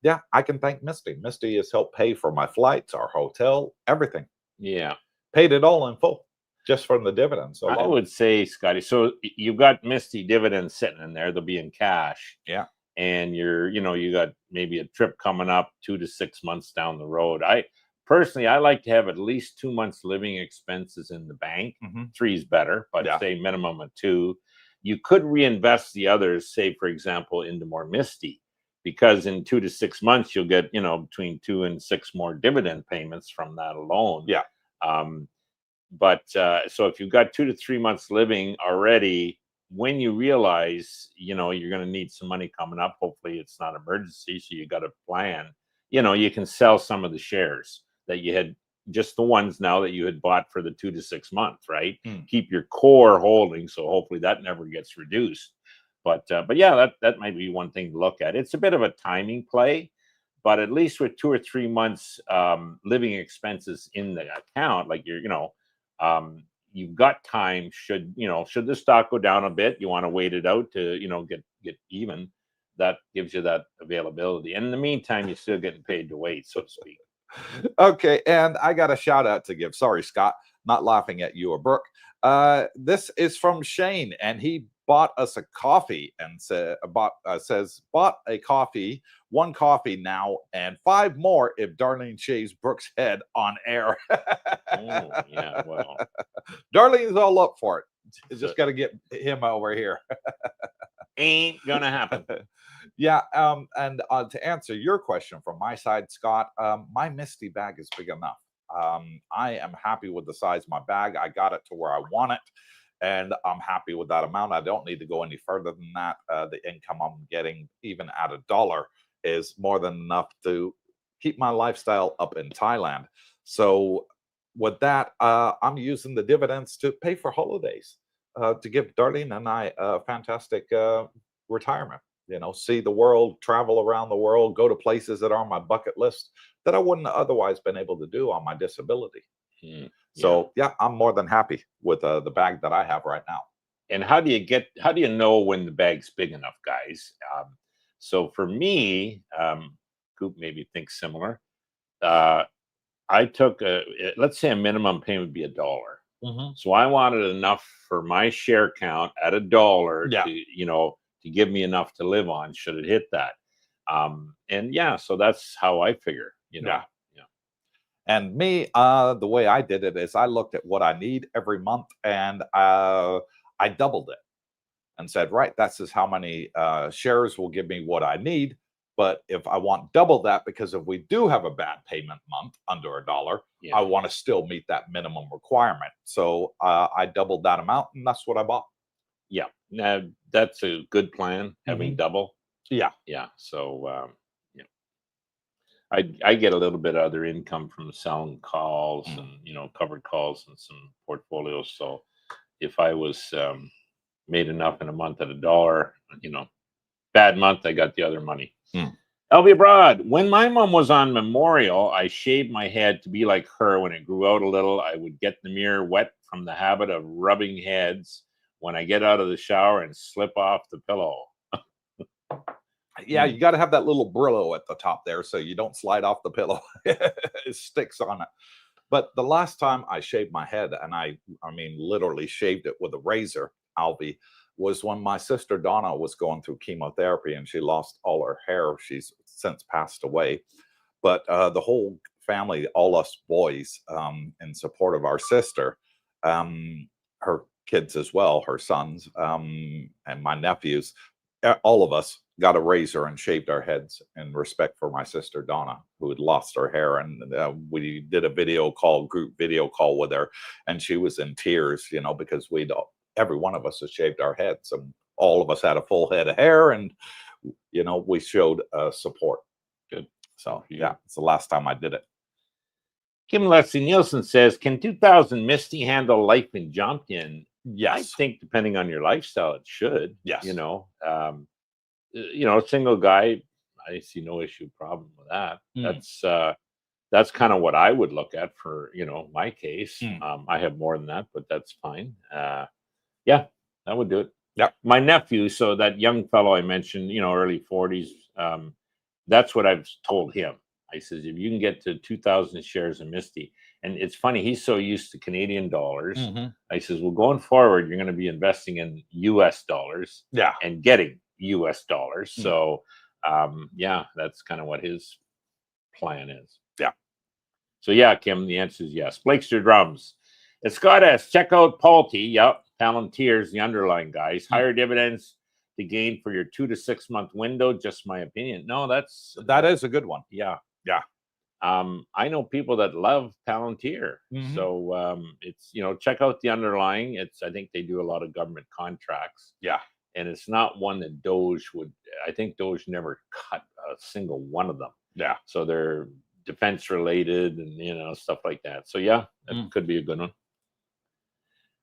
yeah, I can thank Misty. Misty has helped pay for my flights, our hotel, everything. Yeah. Paid it all in full. Just from the dividends. So I would say, Scotty, so you've got Misty dividends sitting in there. They'll be in cash. Yeah. And you got maybe a trip coming up 2 to 6 months down the road. Personally, I like to have at least 2 months living expenses in the bank. 3 is better, but say minimum of 2. You could reinvest the others, say, for example, into more Misty, because in 2 to 6 months, you'll get, between 2 and 6 more dividend payments from that alone. Yeah. But so if you've got 2 to 3 months living already, when you realize, you're going to need some money coming up, hopefully it's not emergency, so you got a plan, you can sell some of the shares that you had, just the ones now that you had bought for the 2 to 6 months, right? Keep your core holding, so hopefully that never gets reduced. But yeah, that might be one thing to look at. It's a bit of a timing play, but at least with 2 or 3 months living expenses in the account, like you've got time. Should the stock go down a bit, you want to wait it out to get even. That gives you that availability. And in the meantime, you're still getting paid to wait, so to speak. Okay, and I got a shout out to give. Sorry, Scott, not laughing at you or Brooke. This is from Shane, and he bought us a coffee and says bought a coffee, 1 coffee now, and 5 more if Darlene shaves Brooke's head on air. Oh, yeah, well, Darlene's all up for it. Just got to get him over here. Ain't gonna happen. Yeah, and to answer your question from my side, Scott, my Misty bag is big enough. I am happy with the size of my bag. I got it to where I want it, and I'm happy with that amount. I don't need to go any further than that. The income I'm getting, even at $1, is more than enough to keep my lifestyle up in Thailand. So with that, I'm using the dividends to pay for holidays, to give Darlene and I a fantastic retirement. See the world, travel around the world, go to places that are on my bucket list that I wouldn't have otherwise been able to do on my disability. So yeah, I'm more than happy with the bag that I have right now. And how do you know when the bag's big enough, guys? So for me, Coop maybe thinks similar. I took let's say a minimum payment would be $1. So I wanted enough for my share count at $1 to give me enough to live on should it hit that. And yeah, so that's how I figure, Yeah. And me, the way I did it is I looked at what I need every month, and I doubled it and said, right, that's just how many shares will give me what I need. But if I want double that, because if we do have a bad payment month under $1, I want to still meet that minimum requirement. So I doubled that amount, and that's what I bought. Yeah, now that's a good plan, having double. Yeah. So I get a little bit of other income from selling calls and covered calls and some portfolios. So if I was made enough in a month at $1, bad month, I got the other money. Hmm. LB Abroad, when my mom was on Memorial, I shaved my head to be like her. When it grew out a little, I would get the mirror wet from the habit of rubbing heads when I get out of the shower and slip off the pillow. Yeah, you got to have that little Brillo at the top there so you don't slide off the pillow. It sticks on it. But the last time I shaved my head, and I mean, literally shaved it with a razor, Albie, was when my sister Donna was going through chemotherapy and she lost all her hair. She's since passed away. But the whole family, all us boys, in support of our sister, her kids as well, her sons, and my nephews, all of us got a razor and shaved our heads in respect for my sister Donna, who had lost her hair. And we did a group video call with her, and she was in tears, you know, because every one of us had shaved our heads, and all of us had a full head of hair, and you know, we showed support. Good. So yeah, it's the last time I did it. Kim Leslie Nielsen says, can 2000 Misty handle life in Jompton? Yes. I think depending on your lifestyle, it should. Yes. You know, single guy, I see no issue problem with that. That's kind of what I would look at for, you know, my case. I have more than that, but that's fine. Yeah, I would do it. Yeah. My nephew, so that young fellow I mentioned, you know, early 40s, that's what I've told him. I says, if you can get to 2,000 shares of Misty, and it's funny, he's so used to Canadian dollars. I says, well, going forward, you're going to be investing in US dollars, and getting US dollars. So, yeah, that's kind of what his plan is. Yeah. So, yeah, Kim, the answer is yes. Blakester Drums. It's Scott S. Check out Paulty. Yep. Palantirs, the underlying guys. Higher dividends to gain for your 2 to 6 month window. Just my opinion. No, that is a good one. Yeah. Yeah. I know people that love Palantir. So it's, you know, check out the underlying. I think they do a lot of government contracts. Yeah. And it's not one that Doge would, I think Doge never cut a single one of them. Yeah. So they're defense related and, you know, stuff like that. So yeah, that could be a good one.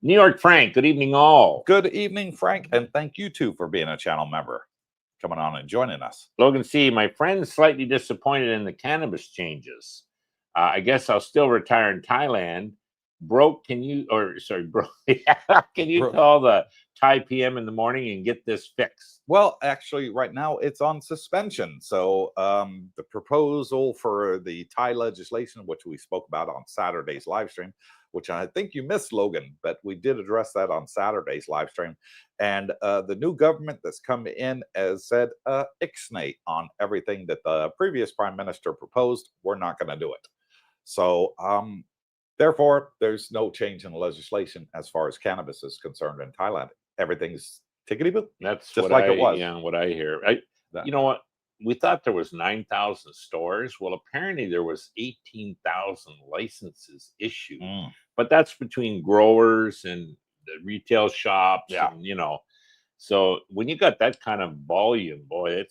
New York Frank, good evening all. Good evening, Frank, and thank you too for being a channel member, coming on and joining us. Logan C, my friend's slightly disappointed in the cannabis changes. I guess I'll still retire in Thailand. Brooke, can you call the Thai PM in the morning and get this fixed? Well, actually, right now it's on suspension. So the proposal for the Thai legislation, which we spoke about on Saturday's live stream, which I think you missed, Logan, but we did address that on Saturday's live stream. And the new government that's come in has said ixnay on everything that the previous prime minister proposed. We're not going to do it. So therefore, there's no change in the legislation as far as cannabis is concerned in Thailand. Everything's tickety-boo. That's just like it was. Yeah, what I hear. You know what? We thought there was 9,000 stores. Well, apparently there was 18,000 licenses issued. But that's between growers and the retail shops. Yeah. And, you know, so when you got that kind of volume, boy,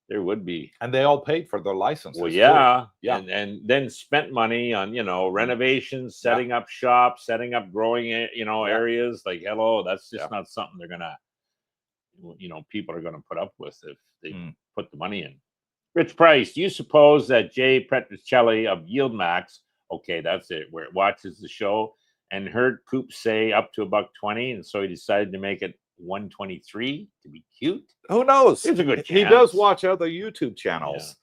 there would be. And they all paid for their licenses. Well, yeah. Too. Yeah. And then spent money on, you know, renovations, setting up shops, setting up growing, you know, areas. Like, hello, that's just not something they're going to, you know, people are going to put up with if they put the money in. Rich Price, do you suppose that Jay Petricelli of YieldMax, okay, that's it, where it watches the show and heard Coop say up to $1.20, and so he decided to make it 123 to be cute? Who knows? There's a good chance. He does watch other YouTube channels.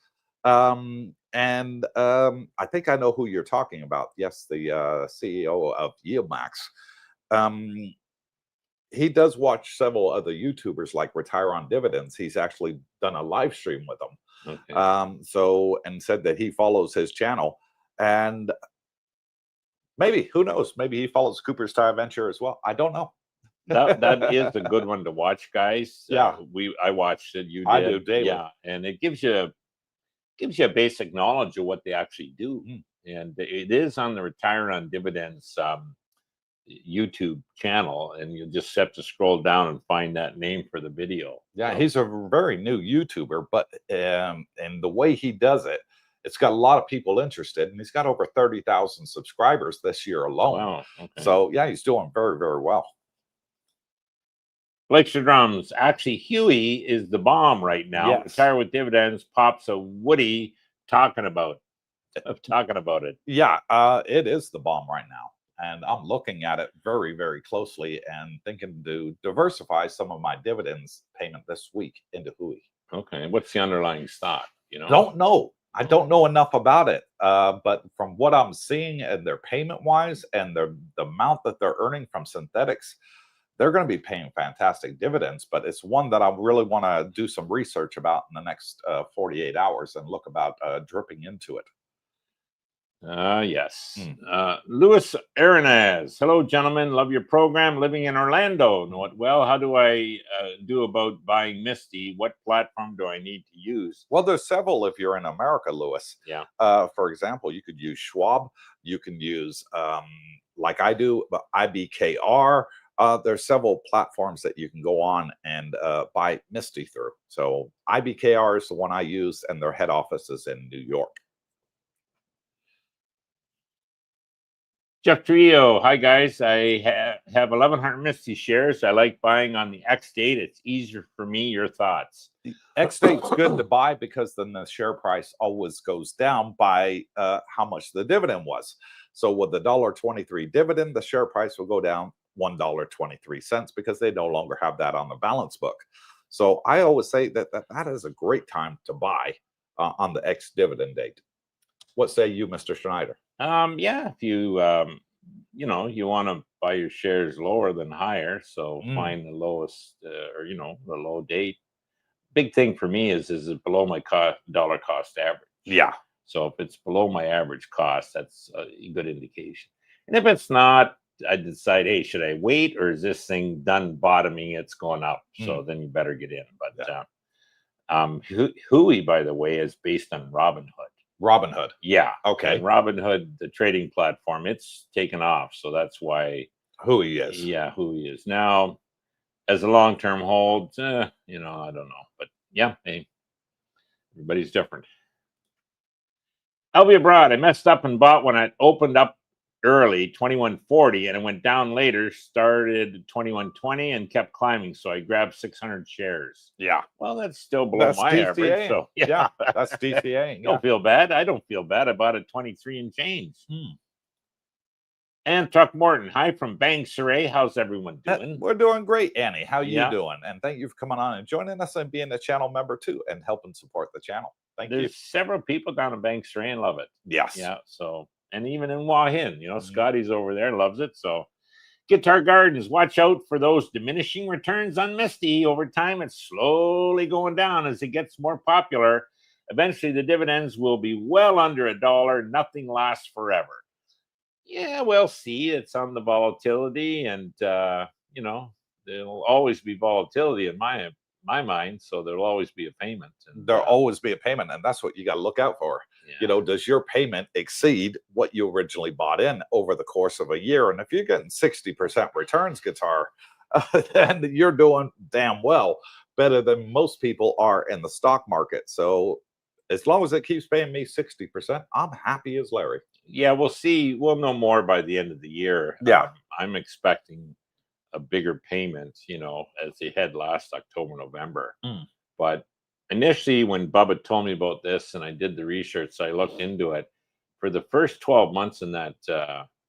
And I think I know who you're talking about. Yes, the CEO of YieldMax. He does watch several other YouTubers like Retire on Dividends. He's actually done a live stream with them. Okay. And said that he follows his channel. And maybe, who knows? Maybe he follows Coopersthaiadventure as well. I don't know. that is a good one to watch, guys. Yeah, I watched it. You did. I do daily. Yeah, and it gives you a basic knowledge of what they actually do. And it is on the Retire on Dividends YouTube channel, and you just have to scroll down and find that name for the video. Yeah, he's a very new YouTuber, but and the way he does it, it's got a lot of people interested, and he's got over 30,000 subscribers this year alone. Wow. Okay. So yeah, he's doing very, very well. Lecture drums. Actually, Huey is the bomb right now. Yes. Retire with dividends. Pops a Woody talking about it. Yeah, it is the bomb right now. And I'm looking at it very, very closely and thinking to diversify some of my dividends payment this week into HOIY. Okay. What's the underlying stock? You know? Don't know. I don't know enough about it. But from what I'm seeing and their payment wise and the amount that they're earning from synthetics, they're going to be paying fantastic dividends. But it's one that I really want to do some research about in the next 48 hours and look about dripping into it. Yes. Louis Aronaz. Hello, gentlemen. Love your program. Living in Orlando. Know it well. How do I do about buying Misty? What platform do I need to use? Well, there's several if you're in America, Louis. Yeah. For example, you could use Schwab. You can use, like I do, IBKR. There's several platforms that you can go on and buy Misty through. So IBKR is the one I use, and their head office is in New York. Jeff Trio, hi guys. I have 1,100 Misty shares. I like buying on the X date. It's easier for me. Your thoughts? The X date's good to buy because then the share price always goes down by how much the dividend was. So with the $1.23 dividend, the share price will go down $1.23 because they no longer have that on the balance book. So I always say that is a great time to buy on the X dividend date. What say you, Mr. Schneider? Yeah, if you you know, you want to buy your shares lower than higher, so find the lowest or the low date. Big thing for me is it below my dollar cost average? Yeah. So if it's below my average cost, that's a good indication. And if it's not, I decide, hey, should I wait, or is this thing done bottoming? It's going up, so then you better get in. But HOIY, by the way, is based on Robinhood. Robinhood. Yeah. Okay. And Robinhood, the trading platform, it's taken off. So that's why HOIY is. Yeah, HOIY is. Now, as a long-term hold, I don't know. But yeah, hey, everybody's different. I'll be abroad. I messed up and bought when it opened up early, 2140, and it went down later, started 2120 and kept climbing. So I grabbed 600 shares. Yeah. Well, that's still below my average. So yeah, that's DCA. Don't feel bad. I don't feel bad. I bought at 23 and change. And Truck Morton, hi from Bang Saray. How's everyone doing? We're doing great, Annie. How you doing? And thank you for coming on and joining us and being a channel member too and helping support the channel. Thank you. There's several people down in Bang Saray and love it. Yes. Yeah. So, and even in Wahin, Scotty's over there, loves it. So Guitar Gardens, watch out for those diminishing returns on Misty. Over time, it's slowly going down as it gets more popular. Eventually, the dividends will be well under $1. Nothing lasts forever. Yeah, we'll see. It's on the volatility, and there'll always be volatility in my mind. So there'll always be a payment. And, there'll always be a payment, and that's what you got to look out for. Yeah. Does your payment exceed what you originally bought in over the course of a year? And if you're getting 60% returns, Guitar, then you're doing damn well, better than most people are in the stock market. So as long as it keeps paying me 60%, I'm happy as Larry. Yeah, we'll see. We'll know more by the end of the year. Yeah. I'm expecting a bigger payment, as they had last October, November. But initially, when Bubba told me about this and I did the research, so I looked into it. For the first 12 months in that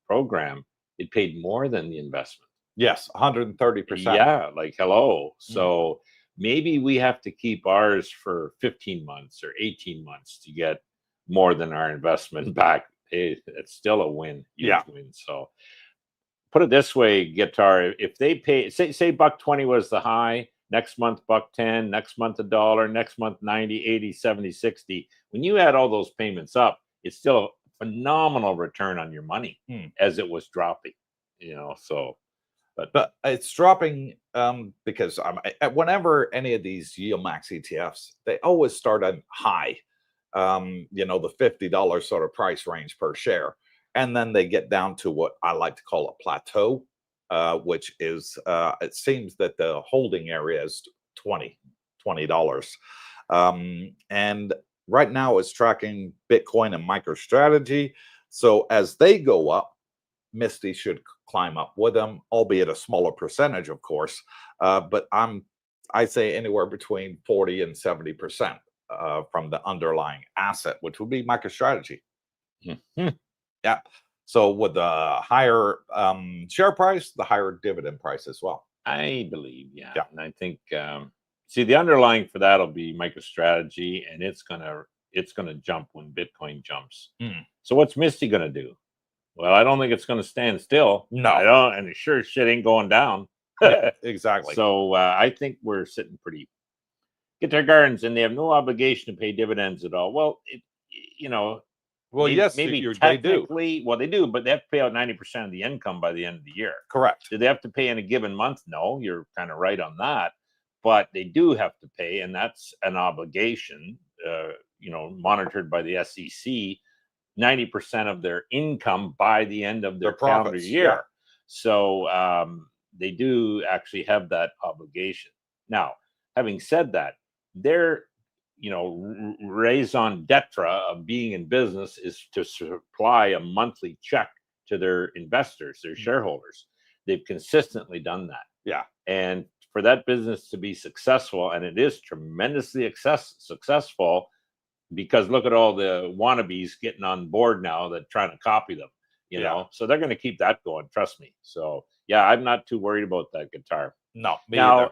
program, it paid more than the investment. Yes, 130%. Yeah, like hello. So maybe we have to keep ours for 15 months or 18 months to get more than our investment back. It's still a win. Huge win. So put it this way, Guitar, if they pay, say $1.20 was the high, next month $1.10, next month $1, next month 90, 80, 70, 60. When you add all those payments up, it's still a phenomenal return on your money as it was dropping, so. But it's dropping because whenever any of these YieldMax ETFs, they always start at high, the $50 sort of price range per share. And then they get down to what I like to call a plateau, which is, it seems that the holding area is $20. And right now it's tracking Bitcoin and MicroStrategy. So as they go up, Misty should climb up with them, albeit a smaller percentage, of course. But I say anywhere between 40 and 70% from the underlying asset, which would be MicroStrategy. Yeah. So with the higher share price, the higher dividend price as well. I believe, yeah. And I think, see, the underlying for that will be MicroStrategy, and it's gonna jump when Bitcoin jumps. So what's Misty gonna do? Well, I don't think it's gonna stand still. No, I don't, and it sure shit ain't going down. Yeah, exactly. So I think we're sitting pretty. Guitar Gardens, and they have no obligation to pay dividends at all. Well, well, yes, maybe they do. Well, they do, but they have to pay out 90% of the income by the end of the year. Correct. Do they have to pay in a given month? No, you're kind of right on that. But they do have to pay, and that's an obligation, monitored by the SEC, 90% of their income by the end of their calendar year. Yeah. So they do actually have that obligation. Now, having said that, their raison d'etre of being in business is to supply a monthly check to their investors, their shareholders. They've consistently done that. Yeah. And for that business to be successful, and it is tremendously successful, because look at all the wannabes getting on board now that trying to copy them, you know, so they're going to keep that going. Trust me. So yeah, I'm not too worried about that guitar. No, me either.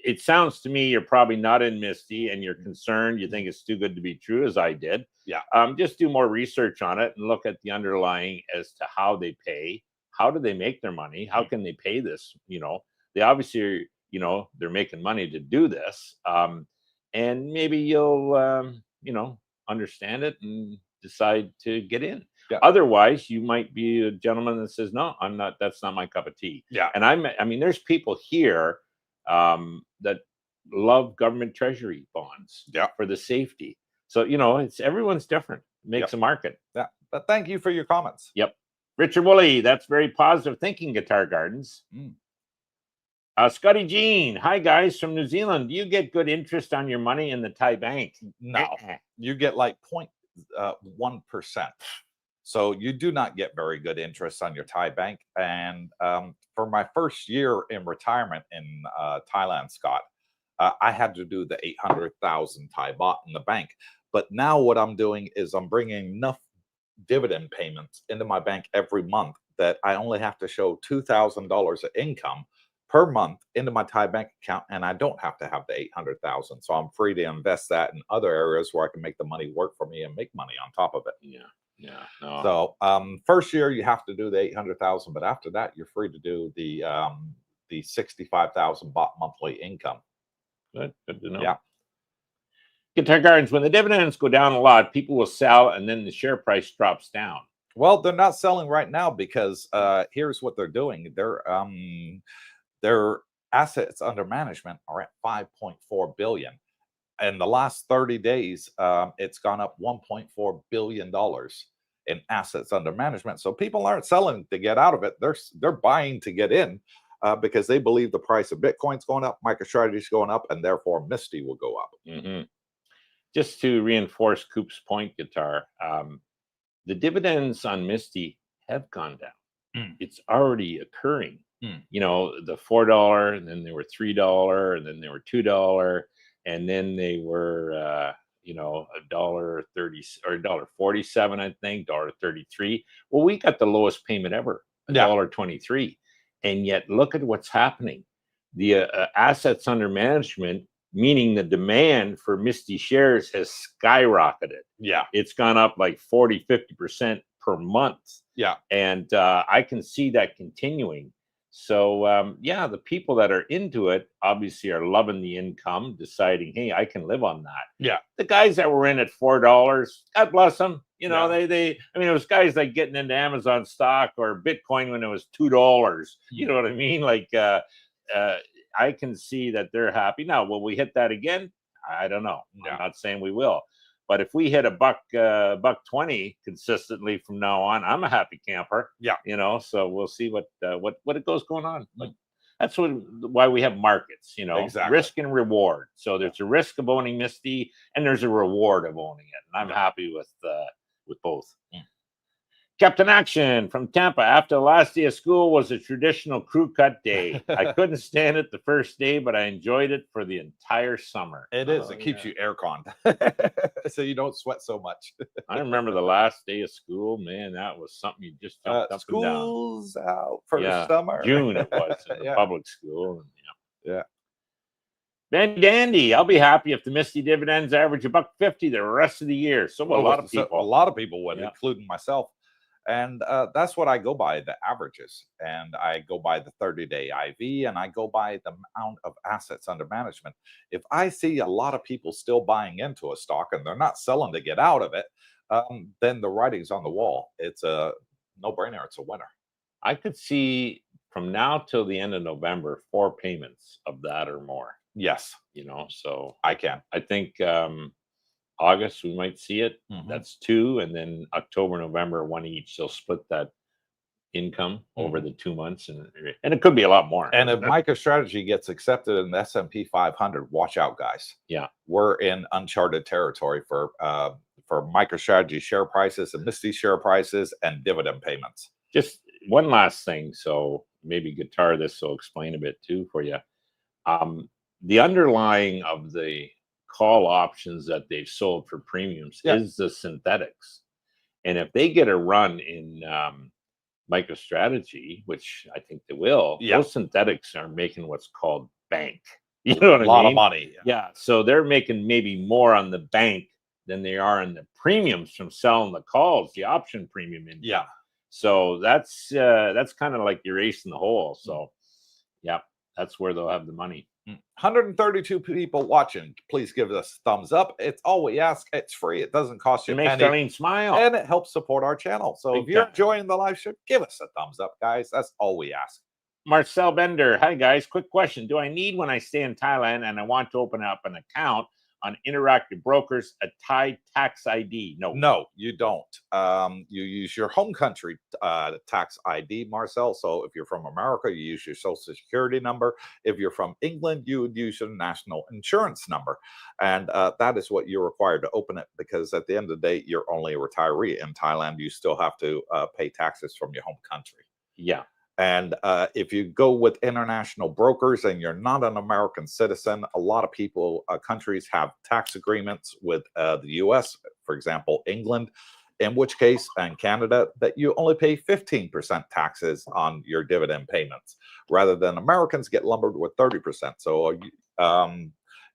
It sounds to me you're probably not in Misty, and you're concerned. You think it's too good to be true, as I did. Yeah. Just do more research on it and look at the underlying as to how they pay. How do they make their money? How can they pay this? They obviously, they're making money to do this. And maybe you'll, understand it and decide to get in. Yeah. Otherwise, you might be a gentleman that says, no, I'm not, that's not my cup of tea. Yeah. And I mean, there's people here that love government treasury bonds for the safety. So, it's everyone's different. It makes a market. Yeah. But thank you for your comments. Yep. Richard Woolley, that's very positive thinking, Guitar Gardens. Scotty Jean, hi guys from New Zealand. Do you get good interest on your money in the Thai bank? No, you get like 0.1%. So you do not get very good interest on your Thai bank. And for my first year in retirement in Thailand, Scott, I had to do the 800,000 Thai baht in the bank. But now what I'm doing is I'm bringing enough dividend payments into my bank every month that I only have to show $2,000 of income per month into my Thai bank account, and I don't have to have the 800,000. So I'm free to invest that in other areas where I can make the money work for me and make money on top of it. Yeah. No. So first year you have to do the 800,000, but after that you're free to do the 65,000 baht monthly income. Good to know. Yeah. Guitar Gardens, when the dividends go down a lot, people will sell, and then the share price drops down. Well, they're not selling right now because here's what they're doing. Their assets under management are at 5.4 billion. In the last 30 days, it's gone up $1.4 billion in assets under management. So people aren't selling to get out of it. They're buying to get in because they believe the price of Bitcoin's going up, MicroStrategy's going up, and therefore Misty will go up. Just to reinforce Coop's point, Guitar, the dividends on Misty have gone down. It's already occurring. The $4, and then they were $3, and then they were $2, and then they were $1.30 or $1.47, I think, $1.33. Well, we got the lowest payment ever, $1.23, and yet look at what's happening. The assets under management, meaning the demand for Misty shares, has skyrocketed. Yeah, it's gone up like 40-50% per month. Yeah, and I can see that continuing. So, the people that are into it obviously are loving the income, deciding, hey, I can live on that. Yeah. The guys that were in at $4, God bless them. It was guys like getting into Amazon stock or Bitcoin when it was $2. You know what I mean? Like, I can see that they're happy. Now, will we hit that again? I don't know. I'm not saying we will. But if we hit $1.20 consistently from now on, I'm a happy camper. Yeah, so we'll see what it goes going on. But that's why we have markets. Exactly. Risk and reward. So there's a risk of owning Misty, and there's a reward of owning it. And I'm happy with both. Captain Action from Tampa. After the last day of school was a traditional crew cut day. I couldn't stand it the first day, but I enjoyed it for the entire summer. It is. It keeps you aircon, so you don't sweat so much. I remember the last day of school. Man, that was something you just jumped up and down. School's out for the summer. June it was in the public school. And, yeah. Dandy dandy. I'll be happy if the Misty dividends average $1.50 the rest of the year. So a lot of people. A lot of people would, including myself. And that's what I go by, the averages. And I go by the 30-day IV, and I go by the amount of assets under management. If I see a lot of people still buying into a stock and they're not selling to get out of it, then the writing's on the wall. It's a no-brainer. It's a winner. I could see from now till the end of November 4 payments of that or more. Yes. So I think August we might see it. That's 2, and then October, November, 1 each. They'll split that income over the 2 months, and it could be a lot more. And if MicroStrategy gets accepted in the S&P 500, watch out, guys. Yeah, we're in uncharted territory for MicroStrategy share prices and Misty share prices and dividend payments. Just one last thing, so maybe Guitar this will explain a bit too for you. The underlying of the call options that they've sold for premiums is the synthetics. And if they get a run in MicroStrategy, which I think they will, those synthetics are making what's called bank. You know what I mean? A lot of money. Yeah. So they're making maybe more on the bank than they are in the premiums from selling the calls, the option premium income. Yeah. So that's kind of like your ace in the hole. So that's where they'll have the money. 132 people watching. Please give us a thumbs up. It's all we ask. It's free. It doesn't cost you a penny. It makes Darlene smile. And it helps support our channel. So if you're enjoying the live stream, give us a thumbs up, guys. That's all we ask. Marcel Bender. Hi, guys. Quick question. Do I need, when I stay in Thailand and I want to open up an account on Interactive Brokers, a Thai tax ID? No, you don't. You use your home country tax ID, Marcel. So if you're from America, you use your social security number. If you're from England, you would use your national insurance number. And that is what you're required to open it, because at the end of the day, you're only a retiree. In Thailand, you still have to pay taxes from your home country. Yeah. And if you go with international brokers and you're not an American citizen, a lot of people, countries have tax agreements with the US, for example, England, in which case, and Canada, that you only pay 15% taxes on your dividend payments, rather than Americans get lumbered with 30%. So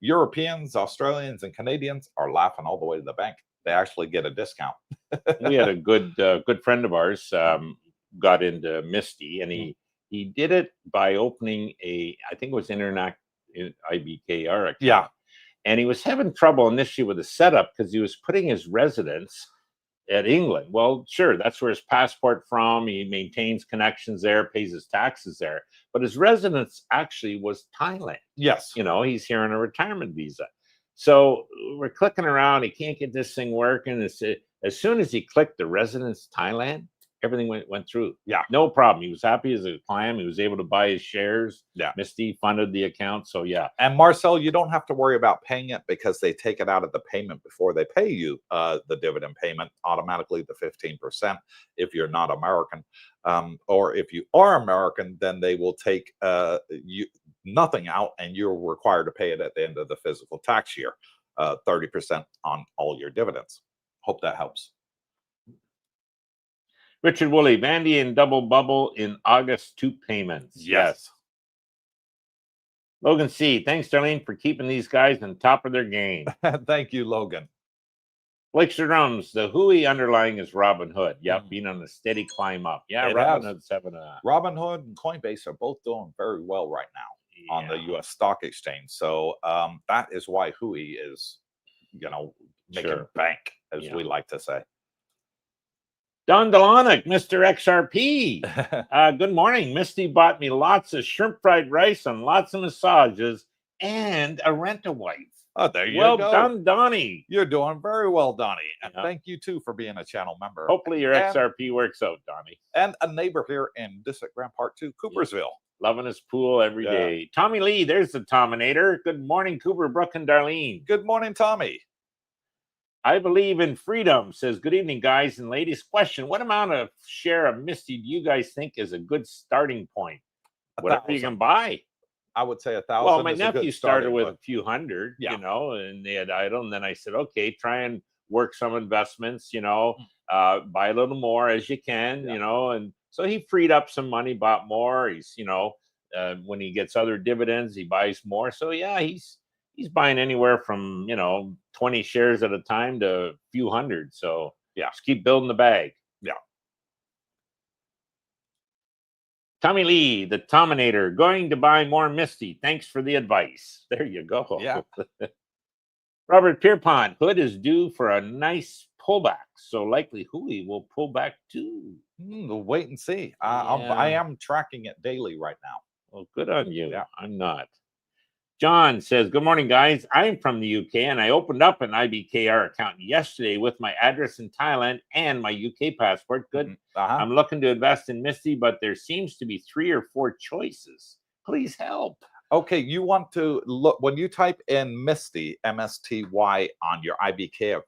Europeans, Australians, and Canadians are laughing all the way to the bank. They actually get a discount. We had a good friend of ours got into Misty, and he did it by opening I think it was Internet IBKR account. Yeah. And he was having trouble initially with the setup because he was putting his residence at England. Well, sure, that's where his passport from. He maintains connections there, pays his taxes there. But his residence actually was Thailand. Yes. He's here on a retirement visa. So we're clicking around. He can't get this thing working. As soon as he clicked the residence Thailand, everything went through. Yeah. No problem. He was happy as a client. He was able to buy his shares. Yeah. Misty funded the account. So, yeah. And Marcel, you don't have to worry about paying it, because they take it out of the payment before they pay you the dividend payment, automatically the 15% if you're not American. Or if you are American, then they will take nothing out, and you're required to pay it at the end of the fiscal tax year, 30% on all your dividends. Hope that helps. Richard Woolley, Vandy and Double Bubble in August, 2 payments. Yes. Logan C, thanks, Darlene, for keeping these guys on top of their game. Thank you, Logan. Blake Drums, the HOIY underlying is Robinhood. Yep, being on a steady climb up. Yeah, Robinhood's having a... Robinhood and Coinbase are both doing very well right now on the U.S. stock exchange. So that is why HOIY is, making bank, as we like to say. Don Delonic, Mr. XRP. Good morning. Misty bought me lots of shrimp fried rice and lots of massages and a rent-a-wife. Oh, there you go. Well done, Donnie. You're doing very well, Donnie. And thank you, too, for being a channel member. Hopefully your XRP works out, Donnie. And a neighbor here in District Grand Park 2, Coopersville. Loving his pool every day. Tommy Lee, there's the Tominator. Good morning, Cooper, Brooke, and Darlene. Good morning, Tommy. I believe in freedom says, good evening, guys and ladies. Question: what amount of share of Misty do you guys think is a good starting point? Whatever you can buy. I would say 1,000. Well, my is a nephew good started starting with point. a few hundred, Yeah. you know, and they had idle. And then I said, okay, try and work some investments, you know, buy a little more as you can, you know. And so he freed up some money, bought more. He's, you know, when he gets other dividends, he buys more. So yeah, he's buying anywhere from, you know, 20 shares at a time to a few hundred. So yeah, just keep building the bag. Yeah. Tommy Lee, the Tominator, going to buy more Misty. Thanks for the advice. There you go. Yeah. Robert Pierpont, Hood is due for a nice pullback, so likely HOIY will pull back too. We'll wait and see. I am tracking it daily right now. Well, good on you. Yeah. I'm not. John says, good morning, guys. I'm from the UK, and I opened up an IBKR account yesterday with my address in Thailand and my UK passport. Good. I'm looking to invest in Misty, but there seems to be 3 or 4 choices. Please help. Okay, you want to look when you type in Misty, MSTY, on your IBKR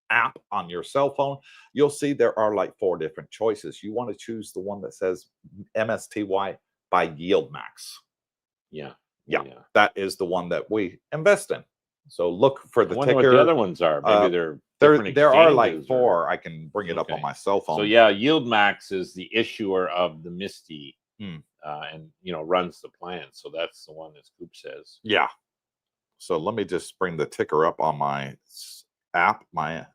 app on your cell phone, you'll see there are like 4 different choices. You want to choose the one that says MSTY by YieldMax. Yeah. That is the one that we invest in. So look for the ticker. What the other ones are. Maybe they're different. There are like 4. I can bring it up on my cell phone. So yeah, YieldMax is the issuer of the Misty, and you know, runs the plan. So that's the one that Scoop says. Yeah. So let me just bring the ticker up on my app, my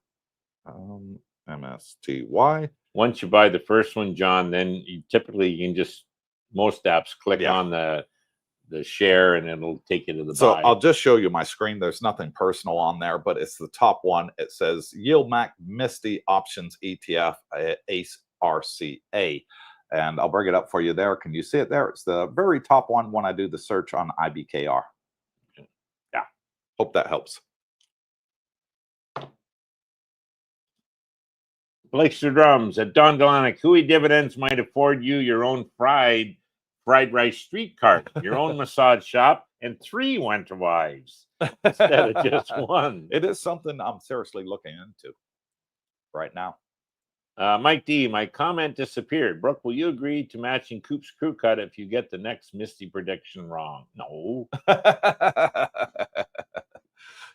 MSTY. Once you buy the first one, John, then you can just, most apps click on the share and it'll take you to the buy. I'll just show you my screen. There's nothing personal on there, but it's the top one. It says YieldMax Misty Options ETF ACE RCA. And I'll bring it up for you there. Can you see it there? It's the very top one when I do the search on IBKR. Yeah. Hope that helps. Blakester Drums at Don Delanic. HOIY dividends might afford you your own fried rice street cart, your own massage shop, and 3 winter wives instead of just 1. It is something I'm seriously looking into right now. Mike D, my comment disappeared. Brooke, will you agree to matching Coop's crew cut if you get the next Misty prediction wrong? No.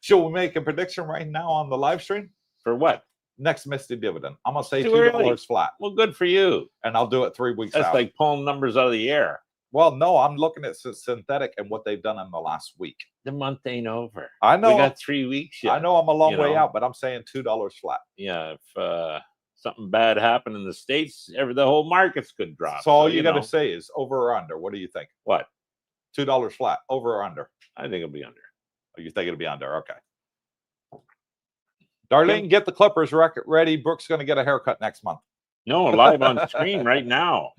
Should we make a prediction right now on the live stream? For what? Next Misty dividend. I'm going to say Too $2 early. flat. Well, good for you. And I'll do it 3 weeks That's out. like pulling numbers out of the air. Well, no, I'm looking at synthetic and what they've done in the last week. The month ain't over. I know. We got 3 weeks yet. I know I'm a long way out, but I'm saying $2 flat. Yeah, if something bad happened in the States, the whole markets could drop. So all you got to say is over or under. What do you think? What? $2 flat, over or under? I think it'll be under. Oh, you think it'll be under? Okay. Darlene, get the clippers ready. Brooke's going to get a haircut next month. No, live on screen right now.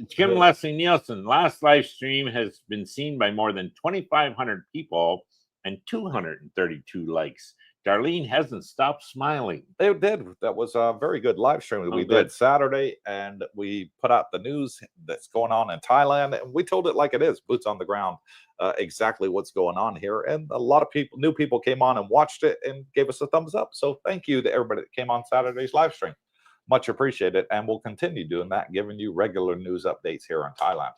Kim Leslie Nielsen, last live stream has been seen by more than 2,500 people and 232 likes. Darlene hasn't stopped smiling. They did. That was a very good live stream we did Saturday, and we put out the news that's going on in Thailand, and we told it like it is, boots on the ground, exactly what's going on here. And a lot of people, new people, came on and watched it and gave us a thumbs up. So thank you to everybody that came on Saturday's live stream. Much appreciated, and we'll continue doing that, giving you regular news updates here in Thailand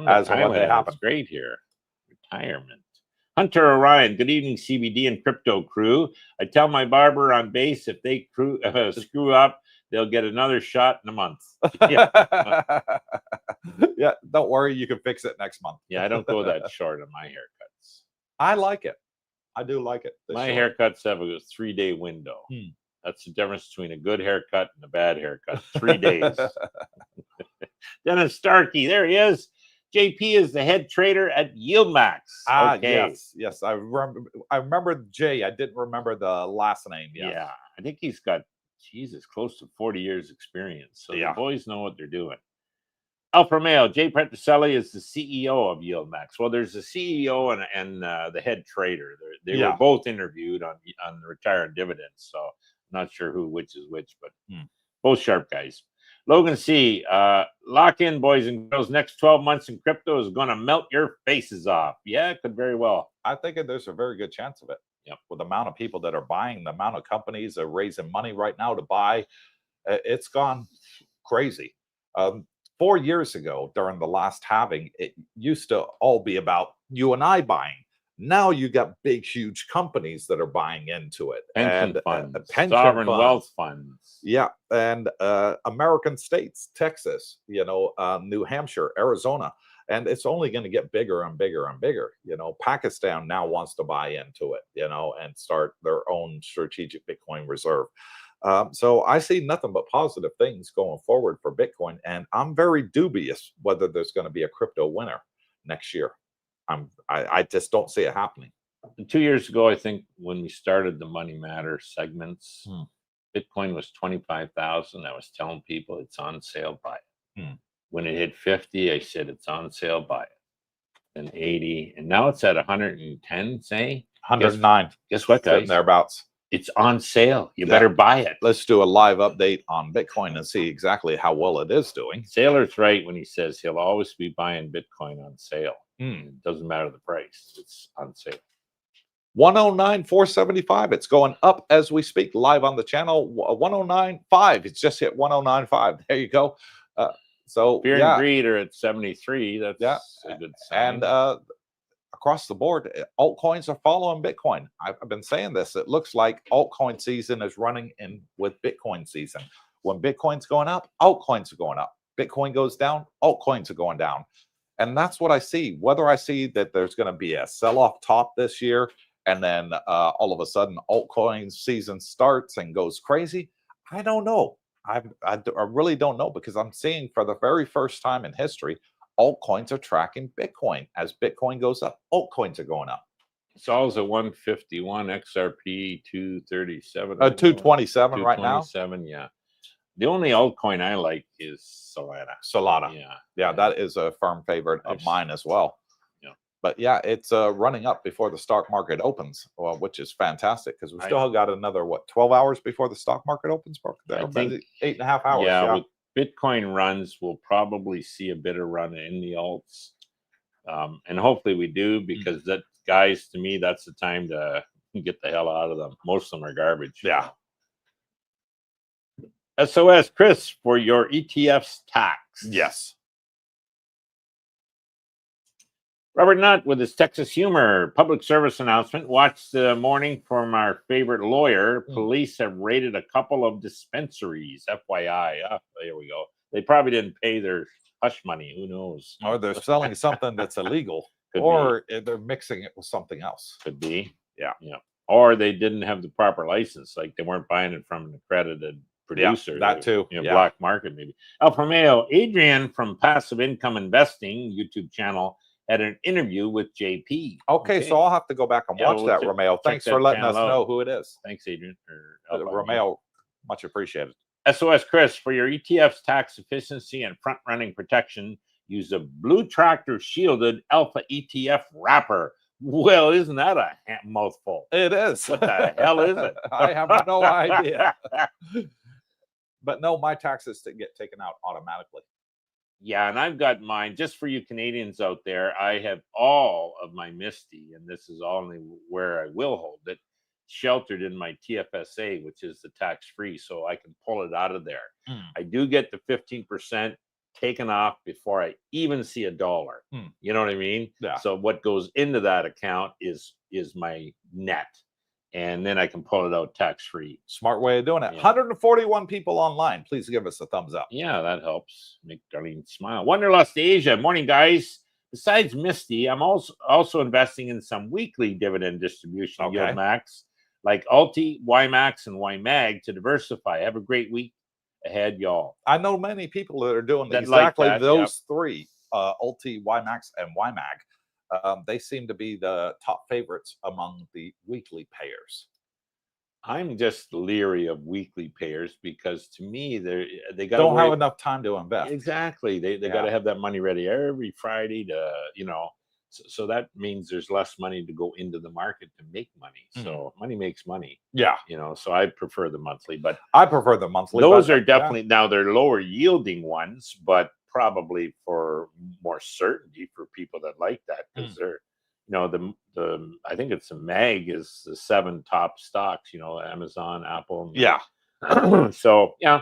as and when they happen. It's great here. Retirement. Hunter Orion, good evening, CBD and crypto crew. I tell my barber on base if they screw up, they'll get another shot in a month. Yeah. Yeah, don't worry, you can fix it next month. Yeah, I don't go that short on my haircuts. I like it. I do like it. My haircuts have a 3-day window. That's the difference between a good haircut and a bad haircut. 3 days. Dennis Starkey, there he is. JP is the head trader at YieldMax. Okay. Yes. I remember Jay. I didn't remember the last name. Yeah, I think he's got, Jesus, close to 40 years experience. So the boys know what they're doing. Alpha Male, Jay Petroselli is the CEO of YieldMax. Well, there's the CEO and the head trader. They were both interviewed on the Retire and Dividends. So I'm not sure which is which, but both sharp guys. Logan C, lock in, boys and girls. Next 12 months in crypto is going to melt your faces off. Yeah, it could very well. I think there's a very good chance of it. With the amount of people that are buying, the amount of companies that are raising money right now to buy, it's gone crazy. 4 years ago, during the last halving, it used to all be about you and I buying. Now you got big, huge companies that are buying into it. Pension and funds, pension sovereign funds. wealth funds. Yeah, and American states, Texas, New Hampshire, Arizona, and it's only going to get bigger and bigger and bigger. Pakistan now wants to buy into it, and start their own strategic Bitcoin reserve. So I see nothing but positive things going forward for Bitcoin, and I'm very dubious whether there's going to be a crypto winner next year. I just don't see it happening. 2 years ago, I think when we started the Money Matter segments, Bitcoin was 25,000. I was telling people it's on sale, buy it. When it hit 50, I said it's on sale, buy it. And 80, and now it's at 110. Say 109. Guess what, guys? Thereabouts. It's on sale. You better buy it. Let's do a live update on Bitcoin and see exactly how well it is doing. Sailor's right when he says he'll always be buying Bitcoin on sale. It doesn't matter the price. It's on sale. 109,475. It's going up as we speak, live on the channel. 109.5. It's just hit 109.5. There you go. So Fear and greed are at 73. That's a good sign. And across the board, altcoins are following Bitcoin. I've been saying this. It looks like altcoin season is running in with Bitcoin season. When Bitcoin's going up, altcoins are going up. Bitcoin goes down, altcoins are going down. And that's what I see. Whether I see that there's going to be a sell-off top this year, and then all of a sudden altcoin season starts and goes crazy, I don't know. I really don't know, because I'm seeing for the very first time in history, altcoins are tracking Bitcoin. As Bitcoin goes up, altcoins are going up. Sol's at 151, XRP 237. 227 right now. 227, yeah. The only altcoin I like is Solana. Yeah, that is a firm favorite of mine as well. But yeah, it's running up before the stock market opens, which is fantastic, because we still got another 12 hours before the stock market opens. I think 8.5 hours. Yeah, with Bitcoin runs, we'll probably see a bit of run in the alts, and hopefully we do, because that, guys, to me, that's the time to get the hell out of them. Most of them are garbage. Yeah. SOS Chris for your ETFs tax. Yes. Robert Nutt with his Texas humor. Public service announcement. Watch the morning from our favorite lawyer. Police have raided a couple of dispensaries. FYI. There we go. They probably didn't pay their hush money. Who knows? Or they're selling something that's illegal. Or they're mixing it with something else. Could be. Yeah. Or they didn't have the proper license. Like they weren't buying it from an accredited producer. That too. Black market maybe. Alfa Romeo. Adrian from Passive Income Investing YouTube channel had an interview with JP. Okay, so I'll have to go back and watch that, Romeo. Thanks for letting us know who it is. Thanks, Adrian. Romeo, much appreciated. SOS Chris, for your ETF's tax efficiency and front-running protection, use a Blue Tractor shielded Alpha ETF wrapper. Well, isn't that a mouthful? It is. What the hell is it? I have no idea. But no, my taxes get taken out automatically. Yeah, and I've got mine, just for you Canadians out there. I have all of my Misty, and this is only where I will hold it, sheltered in my TFSA, which is the tax-free, so I can pull it out of there. I do get the 15% taken off before I even see a dollar. You know what I mean? Yeah. So what goes into that account is my net, and then I can pull it out tax-free. Smart way of doing it. 141 people online. Please give us a thumbs up. Yeah, that helps. Make Darlene smile. Wanderlust Asia. Morning, guys. Besides Misty, I'm also investing in some weekly dividend distribution YieldMax, like Alti, YieldMax, and YMag to diversify. Have a great week ahead, y'all. I know many people that are doing exactly those three, Alti, YieldMax, and YMag. They seem to be the top favorites among the weekly payers. I'm just leery of weekly payers, because to me they don't have enough time to invest. Exactly. They got to have that money ready every Friday to, so that means there's less money to go into the market to make money. So money makes money. Yeah. So I prefer the monthly, but I prefer the monthly. Those are definitely now they're lower yielding ones, but probably for more certainty for people that like that, because they're, you know, the I think it's a MAG is the 7 top stocks. You know, Amazon, Apple. Yeah. So yeah,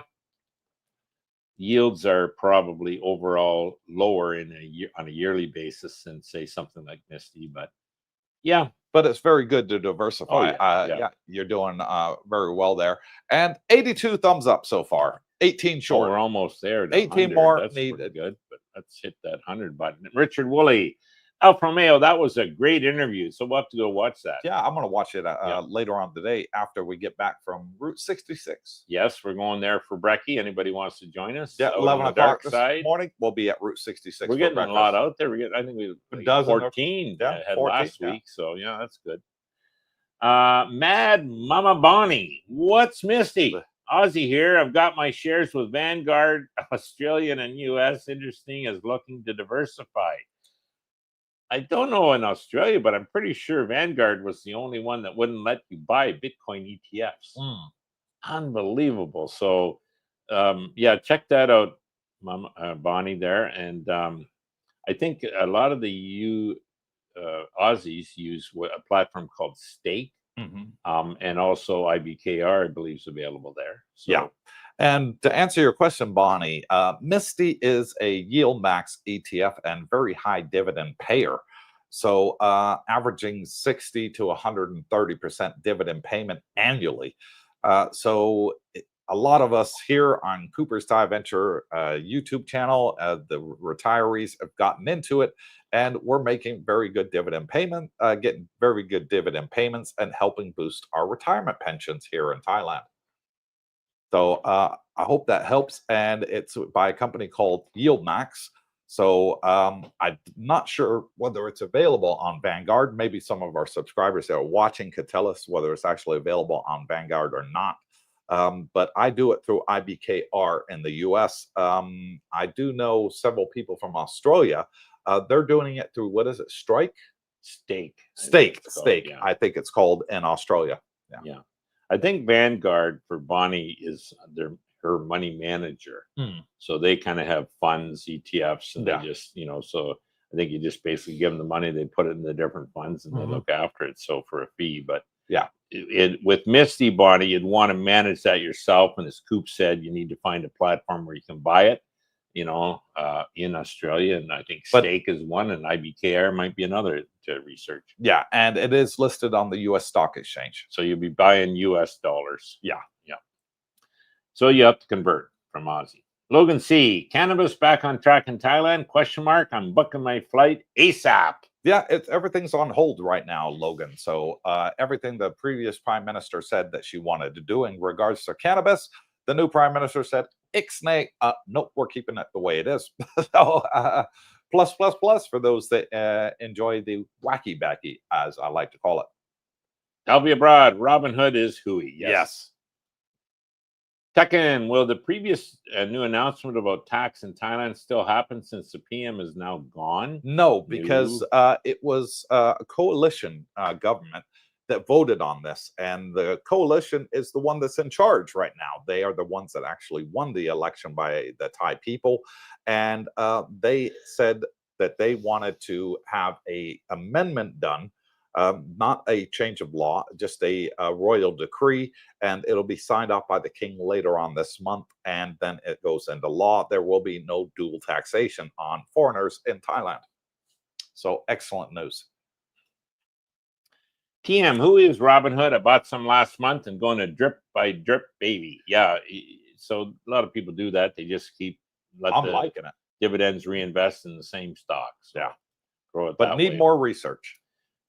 yields are probably overall lower in a year on a yearly basis than say something like Misty, but yeah. But it's very good to diversify. Yeah, you're doing very well there. And 82 thumbs up so far. 18 short. We're almost there. 18 more That's needed. good, but let's hit that 100 button. Richard Woolley, Alfa Romeo, that was a great interview. So we'll have to go watch that. Yeah, I'm going to watch it later on today after we get back from Route 66. Yes, we're going there for brekkie. Anybody wants to join us? Yeah, 11 o'clock this morning. We'll be at Route 66. We're getting a lot out there. I think we had 14 had 14, last week. So yeah, that's good. Mad Mama Bonnie, what's Misty? Aussie here. I've got my shares with Vanguard, Australian and US. Interesting as looking to diversify. I don't know in Australia, but I'm pretty sure Vanguard was the only one that wouldn't let you buy Bitcoin ETFs. Unbelievable. So, yeah, check that out, Mama, Bonnie there. And I think a lot of the Aussies use a platform called Stake. And also IBKR, I believe, is available there. So, yeah. And to answer your question, Bonnie, Misty is a YieldMax ETF and very high dividend payer. So averaging 60 to 130% dividend payment annually. So a lot of us here on Coopersthaiadventure YouTube channel, the retirees have gotten into it, and we're making very good dividend payment, getting very good dividend payments and helping boost our retirement pensions here in Thailand. So I hope that helps. And it's by a company called YieldMax. So I'm not sure whether it's available on Vanguard. Maybe some of our subscribers that are watching could tell us whether it's actually available on Vanguard or not. But I do it through IBKR in the US. I do know several people from Australia. They're doing it through, what is it? Stake. Yeah. I think it's called in Australia. Yeah. I think Vanguard for Bonnie is her money manager. So they kind of have funds, ETFs, and they just, you know, so I think you just basically give them the money, they put it in the different funds and they look after it. So for a fee, but yeah, with Misty, Bonnie, you'd want to manage that yourself. And as Coop said, you need to find a platform where you can buy it, you know, in Australia. And I think Stake is one and IBKR might be another to research. Yeah. And it is listed on the US Stock Exchange. So you'll be buying US dollars. Yeah. Yeah. So you have to convert from Aussie. Logan C, cannabis back on track in Thailand? ? I'm booking my flight ASAP. Yeah, everything's on hold right now, Logan. So everything the previous prime minister said that she wanted to do in regards to cannabis, the new prime minister said, Ixnay, nope, we're keeping it the way it is. So plus for those that enjoy the wacky backy, as I like to call it. I'll be abroad. Robinhood is hooey. Yes. Tekken, will the previous new announcement about tax in Thailand still happen since the PM is now gone? No, because it was a coalition government that voted on this, and the coalition is the one that's in charge right now. They are the ones that actually won the election by the Thai people, and they said that they wanted to have a amendment done. Not a change of law, just a royal decree, and it'll be signed off by the king later on this month, and then it goes into law. There will be no dual taxation on foreigners in Thailand. So excellent news. TM, who is Robinhood? I bought some last month and going to drip by drip, baby. Yeah, so a lot of people do that. They just I'm liking it. Dividends reinvest in the same stocks. So yeah, grow it but need more research.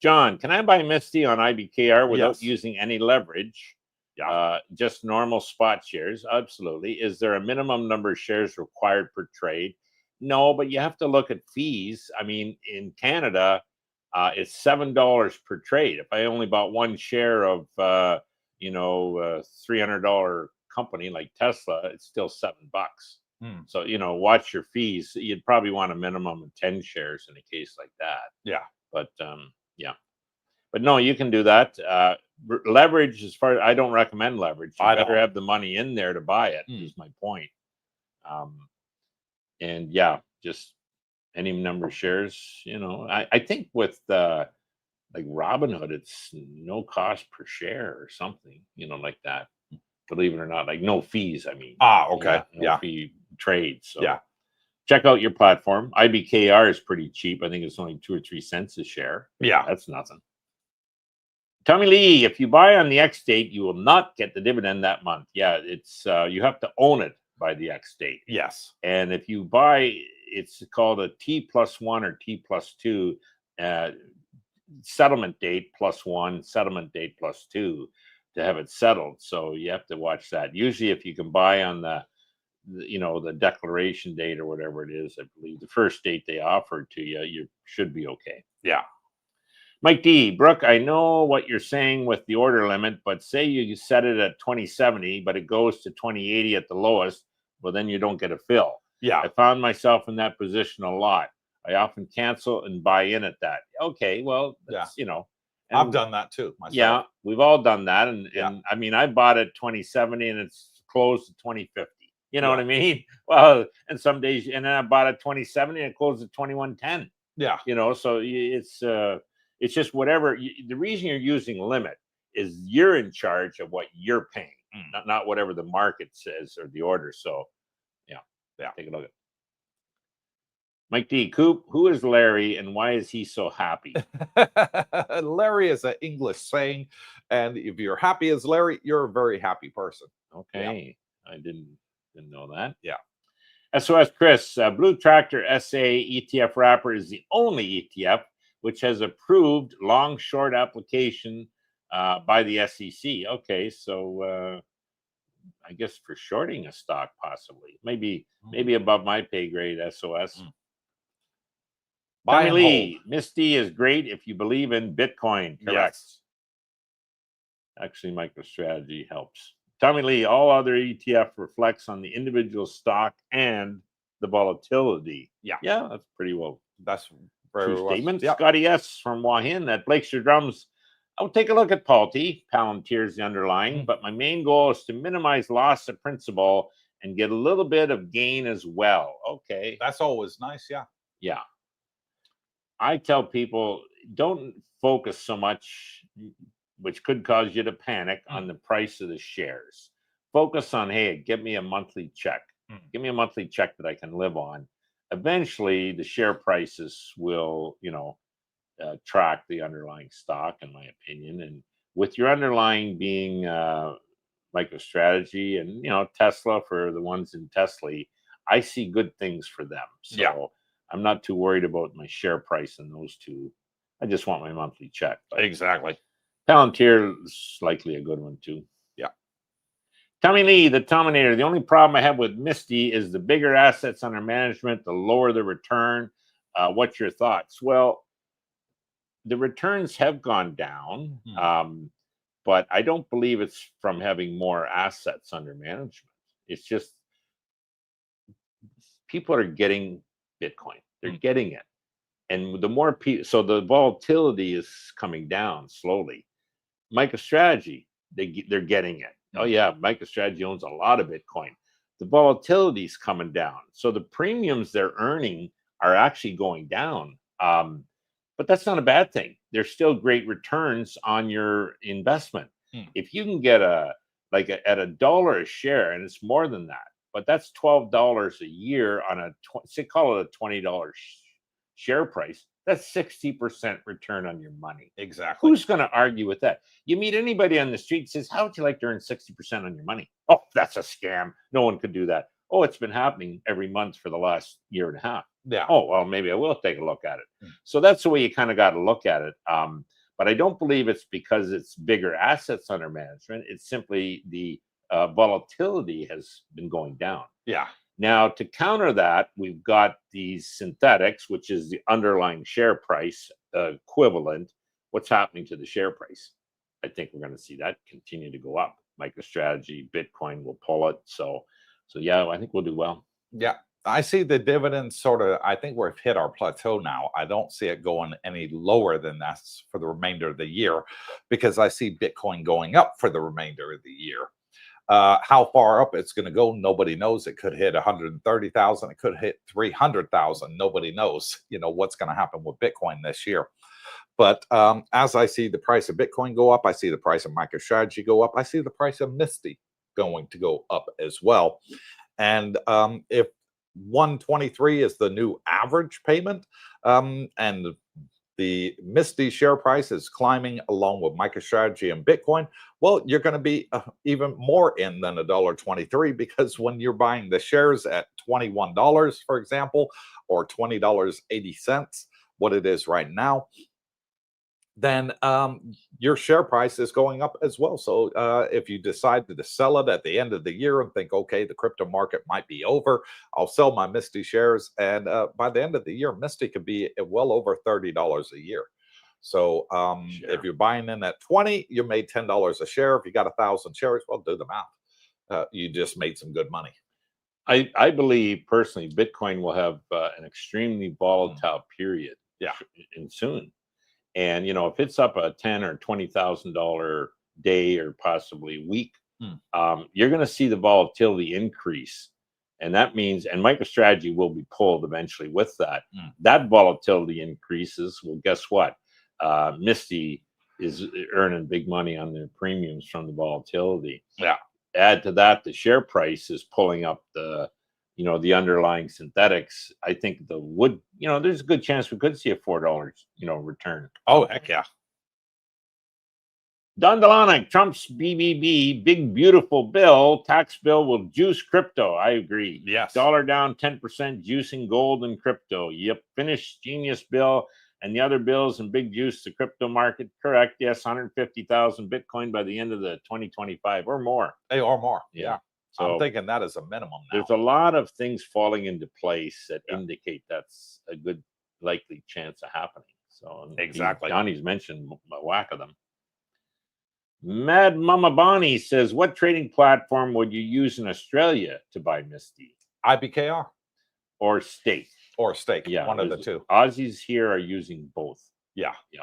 John, can I buy Misty on IBKR without using any leverage? Yeah. Just normal spot shares? Absolutely. Is there a minimum number of shares required per trade? No, but you have to look at fees. I mean, in Canada, it's $7 per trade. If I only bought one share of, $300 company like Tesla, it's still $7. So, watch your fees. You'd probably want a minimum of 10 shares in a case like that. Yeah. But, yeah, but no, you can do that. Leverage, as far as I don't recommend leverage. You better have the money in there to buy it. Is my point. And yeah, just any number of shares. I think with like Robinhood, it's no cost per share or something, like that. Believe it or not, like no fees. I mean, okay, no fee trade. So yeah, check out your platform. IBKR is pretty cheap. I think it's only 2 or 3 cents a share. yeah, That's nothing. Tommy Lee, if you buy on the X date, you will not get the dividend that month. Yeah, it's you have to own it by the X date. yes, And if you buy, it's called a T+1 or T+2 settlement date +1, settlement date +2 to have it settled. So you have to watch that. Usually, if you can buy on the declaration date or whatever it is, I believe the first date they offered to you, you should be okay. yeah. Mike D, Brooke, I know what you're saying with the order limit, but say you set it at 2070, but it goes to 2080 at the lowest, well, then you don't get a fill. Yeah. I found myself in that position a lot. I often cancel and buy in at that. Okay, well, that's, I've done that too myself. Yeah, we've all done that. And I mean, I bought it 2070 and it's closed at 2050. You know what I mean? Well, and some days, and then I bought it 2070 and it closed at 2110. Yeah. So it's just whatever. The reason you're using limit is you're in charge of what you're paying, not whatever the market says or the order. So, take a look at it. Mike D. Coop, who is Larry and why is he so happy? Larry is an English saying, and if you're happy as Larry, you're a very happy person. Okay, I didn't know that. Yeah. SOS Chris, Blue Tractor SA ETF wrapper is the only ETF which has approved long short application by the SEC. Okay, so I guess for shorting a stock, possibly, maybe above my pay grade. SOS. Tommy Lee, Misty is great if you believe in Bitcoin. Correct. Yes. Actually, MicroStrategy helps. Tommy Lee, all other ETF reflects on the individual stock and the volatility. Yeah, that's pretty well. That's very true statement. Yep. Scotty S from Wahin at Blakeshire Drums. I'll take a look at Paul T. Palantir's the underlying, but my main goal is to minimize loss of principal and get a little bit of gain as well. Okay, that's always nice. Yeah. I tell people don't focus so much, which could cause you to panic on the price of the shares. Focus on, hey, give me a monthly check. Give me a monthly check that I can live on. Eventually, the share prices will, track the underlying stock, in my opinion. And with your underlying being MicroStrategy and, Tesla for the ones in Tesla, I see good things for them. So I'm not too worried about my share price in those two. I just want my monthly check. Exactly. Palantir is likely a good one too. Yeah. Tommy Lee, the Terminator. The only problem I have with Misty is the bigger assets under management, the lower the return. What's your thoughts? Well, the returns have gone down, but I don't believe it's from having more assets under management. It's just people are getting Bitcoin. They're getting it. And the more people, so the volatility is coming down slowly. MicroStrategy, they're getting it. Oh yeah, MicroStrategy owns a lot of Bitcoin. The volatility is coming down. So the premiums they're earning are actually going down. But that's not a bad thing. There's still great returns on your investment. If you can get at $1 a share, and it's more than that, but that's $12 a year on call it a $20 share price. That's 60% return on your money. Exactly. Who's going to argue with that? You meet anybody on the street says, how would you like to earn 60% on your money? Oh, that's a scam. No one could do that. Oh, it's been happening every month for the last year and a half. Yeah. Oh, well, maybe I will take a look at it. So that's the way you kind of got to look at it. But I don't believe it's because it's bigger assets under management. It's simply the volatility has been going down. Yeah. Now, to counter that, we've got these synthetics, which is the underlying share price equivalent. What's happening to the share price? I think we're going to see that continue to go up. MicroStrategy, Bitcoin will pull it. So yeah, I think we'll do well. Yeah. I see the dividends I think we've hit our plateau now. I don't see it going any lower than that for the remainder of the year because I see Bitcoin going up for the remainder of the year. How far up it's going to go, nobody knows. It could hit 130,000. It could hit 300,000. Nobody knows, what's going to happen with Bitcoin this year. But as I see the price of Bitcoin go up, I see the price of MicroStrategy go up. I see the price of Misty going to go up as well. And if 123 is the new average payment, and the Misty share price is climbing along with MicroStrategy and Bitcoin, well, you're going to be even more in than $1.23, because when you're buying the shares at $21, for example, or $20.80, what it is right now, then your share price is going up as well. So if you decide to sell it at the end of the year and think, okay, the crypto market might be over, I'll sell my Misty shares. And by the end of the year, Misty could be well over $30 a year. So if you're buying in at 20, you made $10 a share. If you got 1,000 shares, well, do the math. You just made some good money. I believe personally, Bitcoin will have an extremely volatile period. Yeah, and soon. And if it's up a $10,000 or $20,000 day or possibly week, you're going to see the volatility increase, and that means, and MicroStrategy will be pulled eventually with that. That volatility increases. Well, guess what? Misty is earning big money on their premiums from the volatility. Yeah. Add to that, the share price is pulling up the underlying synthetics. I think there's a good chance we could see a $4, return. Oh, heck yeah. Don Delonic, Trump's BBB, big beautiful bill, tax bill will juice crypto. I agree. Yes. Dollar down 10%, juicing gold and crypto. Yep. Finished genius bill and the other bills and big juice the crypto market. Correct. Yes. 150,000 Bitcoin by the end of the 2025 or more. Hey, or more. Yeah. So I'm thinking that is a minimum now. There's a lot of things falling into place that indicate that's a good likely chance of happening. So exactly. Johnny's mentioned a whack of them. Mad Mama Bonnie says, what trading platform would you use in Australia to buy Misty? IBKR. Or Stake. Or Stake. Yeah. One of the two. Aussies here are using both. Yeah. Yeah.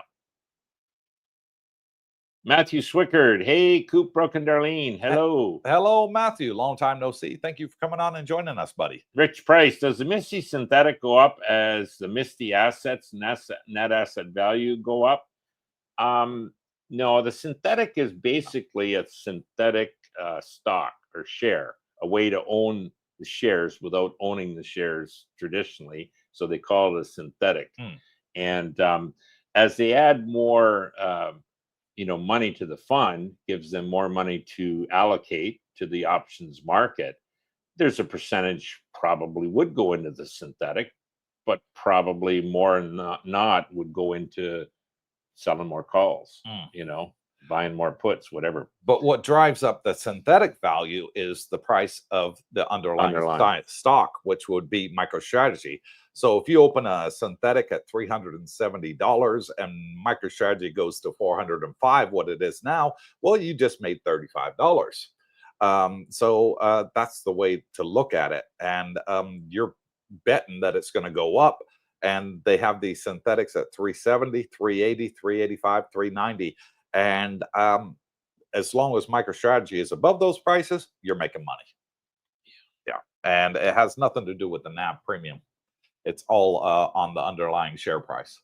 Matthew Swickard. Hey, Coop, Brooke, and Darlene. Hello. Hello, Matthew. Long time no see. Thank you for coming on and joining us, buddy. Rich Price. Does the Misty synthetic go up as the Misty assets, net asset value go up? No, the synthetic is basically a synthetic stock or share, a way to own the shares without owning the shares traditionally. So they call it a synthetic. And as they add more money to the fund, gives them more money to allocate to the options market, there's a percentage probably would go into the synthetic, but probably more not would go into selling more calls, buying more puts, whatever. But what drives up the synthetic value is the price of the underlying stock, which would be MicroStrategy. So if you open a synthetic at $370 and MicroStrategy goes to $405, what it is now, well, you just made $35. So that's the way to look at it. And you're betting that it's going to go up. And they have these synthetics at 370, 380, 385, 390. And as long as MicroStrategy is above those prices, you're making money. Yeah. And it has nothing to do with the NAV premium. It's all on the underlying share price.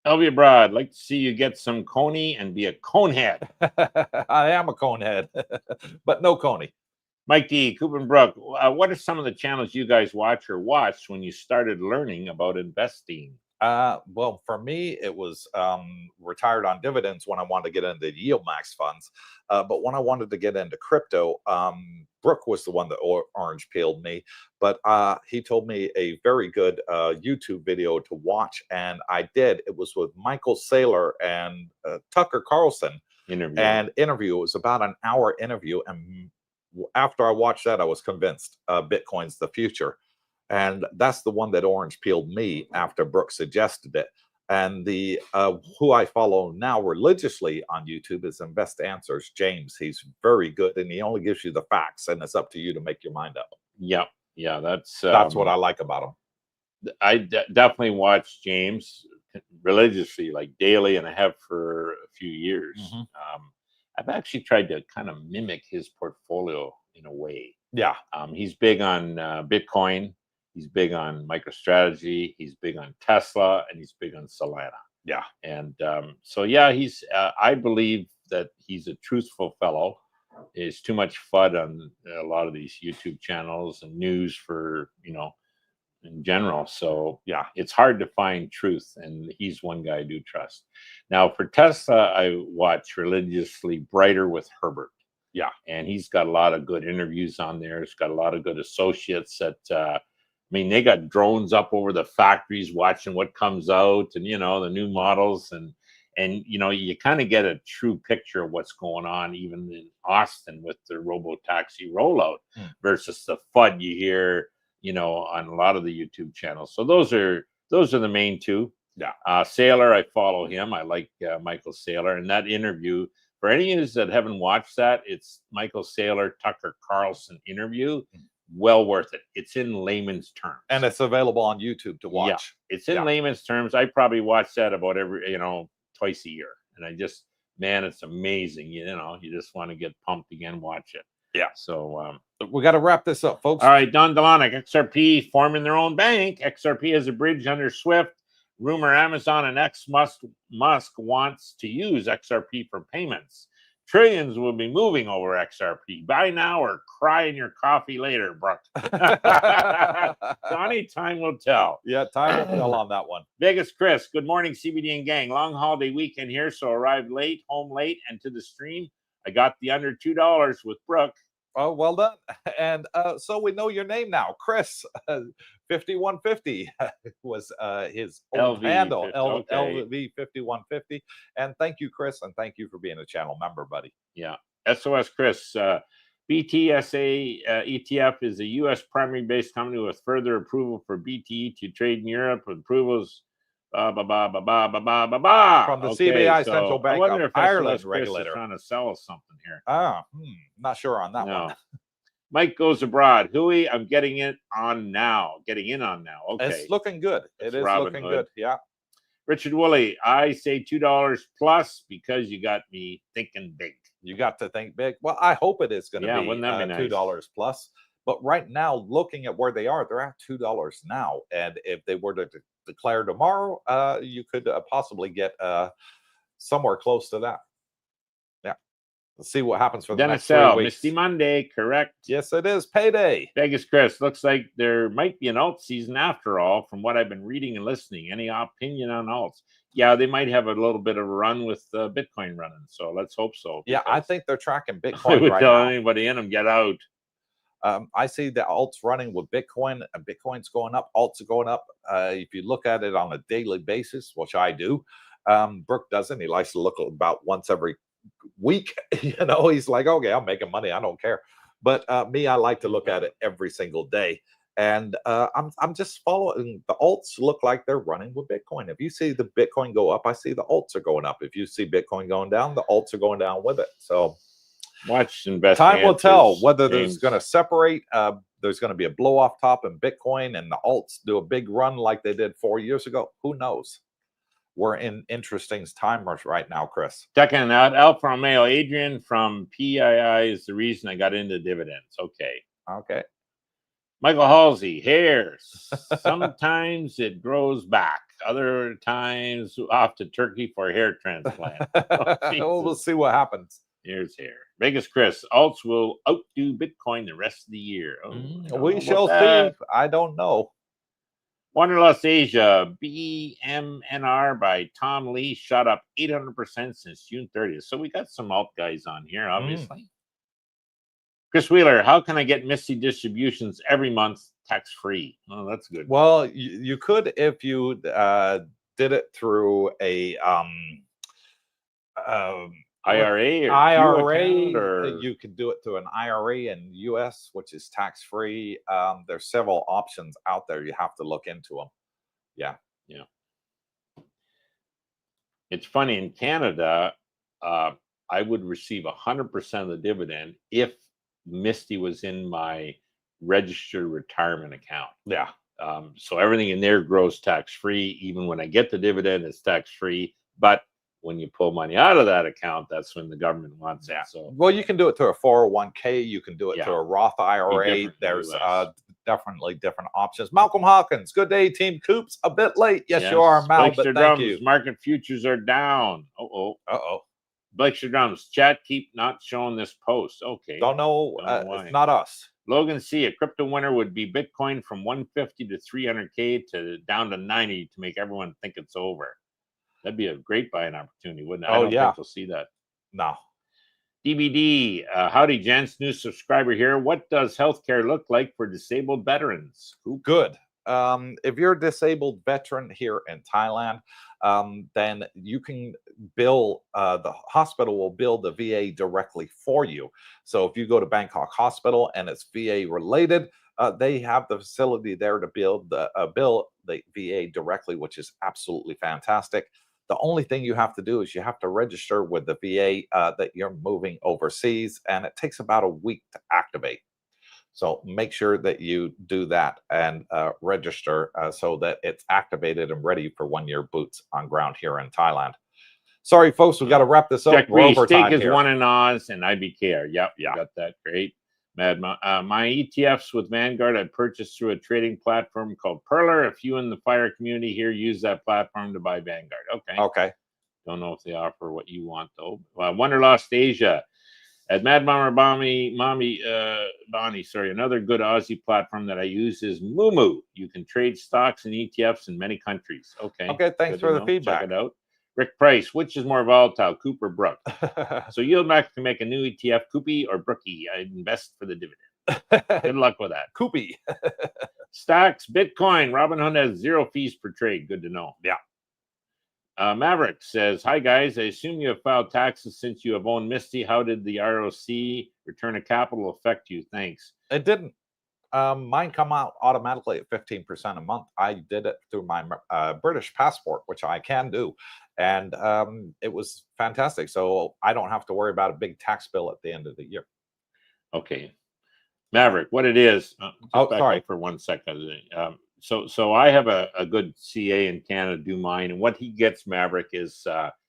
Elvia Broad, like to see you get some coney and be a conehead. I am a conehead, but no coney. Mike D, Cooper and Brooke, what are some of the channels you guys watch or watched when you started learning about investing? Well, for me, it was retired on dividends when I wanted to get into YieldMax funds. But when I wanted to get into crypto, Brooke was the one that orange peeled me. But he told me a very good YouTube video to watch, and I did. It was with Michael Saylor and Tucker Carlson. Interview. It was about an hour interview, and after I watched that, I was convinced Bitcoin's the future. And that's the one that orange peeled me after Brooke suggested it. And the who I follow now religiously on YouTube is Invest Answers James. He's very good, and he only gives you the facts, and it's up to you to make your mind up. Yeah, yeah, that's what I like about him. I definitely watch James religiously, like daily, and I have for a few years. I've actually tried to kind of mimic his portfolio in a way. Yeah. He's big on Bitcoin. He's big on MicroStrategy. He's big on Tesla, and he's big on Solana. Yeah. And so, yeah, he's. I believe that he's a truthful fellow. It's too much FUD on a lot of these YouTube channels and news for, in general. So, yeah, it's hard to find truth, and he's one guy I do trust. Now, for Tesla, I watch religiously Brighter with Herbert. Yeah. And he's got a lot of good interviews on there. He's got a lot of good associates that, they got drones up over the factories watching what comes out and, the new models. And you kind of get a true picture of what's going on, even in Austin with the robotaxi rollout versus the FUD you hear, on a lot of the YouTube channels. So those are the main two. Yeah. Saylor, I follow him. I like Michael Saylor. And that interview, for any of you that haven't watched that, it's Michael Saylor, Tucker Carlson interview. Well worth it. It's in layman's terms. And it's available on YouTube to watch. Yeah, it's in layman's terms. I probably watch that about every, twice a year. And I just, man, it's amazing. You just want to get pumped again, watch it. Yeah. So we got to wrap this up, folks. All right, Don Delonic, XRP forming their own bank. XRP has a bridge under SWIFT. Rumor Amazon and Musk wants to use XRP for payments. Trillions will be moving over XRP. Buy now or cry in your coffee later, Brooke. Johnny, time will tell. Yeah, time will tell on that one. Vegas Chris, good morning, CBD and gang. Long holiday weekend here, so arrived late, home late, and to the stream. I got the under $2 with Brooke. Oh, well done. And so we know your name now. Chris, 5150 was his old handle, LV 5150. And thank you, Chris, and thank you for being a channel member, buddy. Yeah. SOS Chris, BTSA ETF is a U.S. primary-based company with further approval for BTE to trade in Europe with approvals from the CBI Central Bank of Ireland regulator. Trying to sell us something here. Not sure on that one. Mike goes abroad. HOIY, I'm getting in on now. Okay. It's looking good. It is looking good. Yeah. Richard Woolley, I say $2 plus because you got me thinking big. You got to think big. Well, I hope it is going to be, wouldn't that be nice? $2 plus. But right now, looking at where they are, they're at $2 now. And if they were to declare tomorrow, you could possibly get somewhere close to that. Yeah. Let's see what happens for the next 3 weeks. Misty Monday, correct? Yes, it is payday. Vegas Chris, looks like there might be an alt season after all, from what I've been reading and listening. Any opinion on alts? Yeah, they might have a little bit of a run with Bitcoin running. So let's hope so. Yeah, I think they're tracking Bitcoin I would right tell now. anybody in them, get out. I see the alts running with Bitcoin. Bitcoin's going up. Alts are going up. If you look at it on a daily basis, which I do, Brooke doesn't. He likes to look about once every week. He's like, okay, I'm making money. I don't care. But me, I like to look at it every single day. And I'm just following. The alts look like they're running with Bitcoin. If you see the Bitcoin go up, I see the alts are going up. If you see Bitcoin going down, the alts are going down with it. So watch invest. Time will tell whether there's going to separate. There's going to be a blow off top in Bitcoin and the alts do a big run like they did 4 years ago. Who knows? We're in interesting timers right now, Chris. Checking out Alfa Romeo. Adrian from PII is the reason I got into dividends. Okay. Michael Halsey, hair. Sometimes it grows back. Other times off to Turkey for a hair transplant. We'll see what happens. Here's hair. Vegas Chris, alts will outdo Bitcoin the rest of the year. We shall see. I don't know. Wanderlust Asia, BMNR by Tom Lee shot up 800% since June 30th. So we got some alt guys on here, obviously. Chris Wheeler, how can I get Misty distributions every month tax-free? Oh, that's good. Well, you could if you did it through a IRA or you could do it through an IRA in US, which is tax-free. There's several options out there. You have to look into them. Yeah. It's funny, in Canada, I would receive 100% of the dividend if Misty was in my registered retirement account. Yeah. So everything in there grows tax-free. Even when I get the dividend, it's tax-free. But when you pull money out of that account, that's when the government wants it. So, well, you can do it to a 401k. You can do it Yeah. to a Roth IRA. different in the There's US. definitely different options. Malcolm Hawkins, good day, Team Coops. A bit late. Yes, you are, Mal, Blakester but thank Drums, you. market futures are down. Uh-oh. Blakester Drums, chat keep not showing this post. Okay. Don't know. Don't know why. It's not us. Logan C, a crypto winner would be Bitcoin from 150 to 300K to down to 90 to make everyone think it's over. That'd be a great buying opportunity, wouldn't it? I don't think you'll see that. No. DBD, howdy, gents. New subscriber here. What does healthcare look like for disabled veterans? Good. If you're a disabled veteran here in Thailand, then you can bill, the hospital will bill the VA directly for you. So if you go to Bangkok Hospital and it's VA related, they have the facility there to bill the VA directly, which is absolutely fantastic. The only thing you have to do is you have to register with the VA that you're moving overseas, and it takes about a week to activate. So make sure that you do that and register so that it's activated and ready for when your boots on ground here in Thailand. Sorry, folks, we got to wrap this up. Jack Reese, Steak is one in Oz and IBKR. Yep, you got that. Great. My ETFs with Vanguard I purchased through a trading platform called Perler. A few in the fire community here use that platform to buy Vanguard. Okay. Don't know if they offer what you want though. Wanderlost Asia at Mad Mama Bonnie. Sorry, another good Aussie platform that I use is Moomoo. You can trade stocks and ETFs in many countries. Okay. Thanks for the feedback. Check it out. Rick Price, which is more volatile, Coop or Brooke? So YieldMax can make a new ETF, Coopy or Brookie. I invest for the dividend. Good luck with that. Coopy. Stocks, Bitcoin. Robinhood has 0 fees per trade. Good to know. Yeah. Maverick says, hi, guys. I assume you have filed taxes since you have owned Misty. How did the ROC, return of capital, affect you? Thanks. It didn't. Mine come out automatically at 15% a month. I did it through my British passport, which I can do. And it was fantastic. So I don't have to worry about a big tax bill at the end of the year. Okay. Maverick, what it is. Sorry. For 1 second. So I have a good CA in Canada do mine. And what he gets, Maverick, is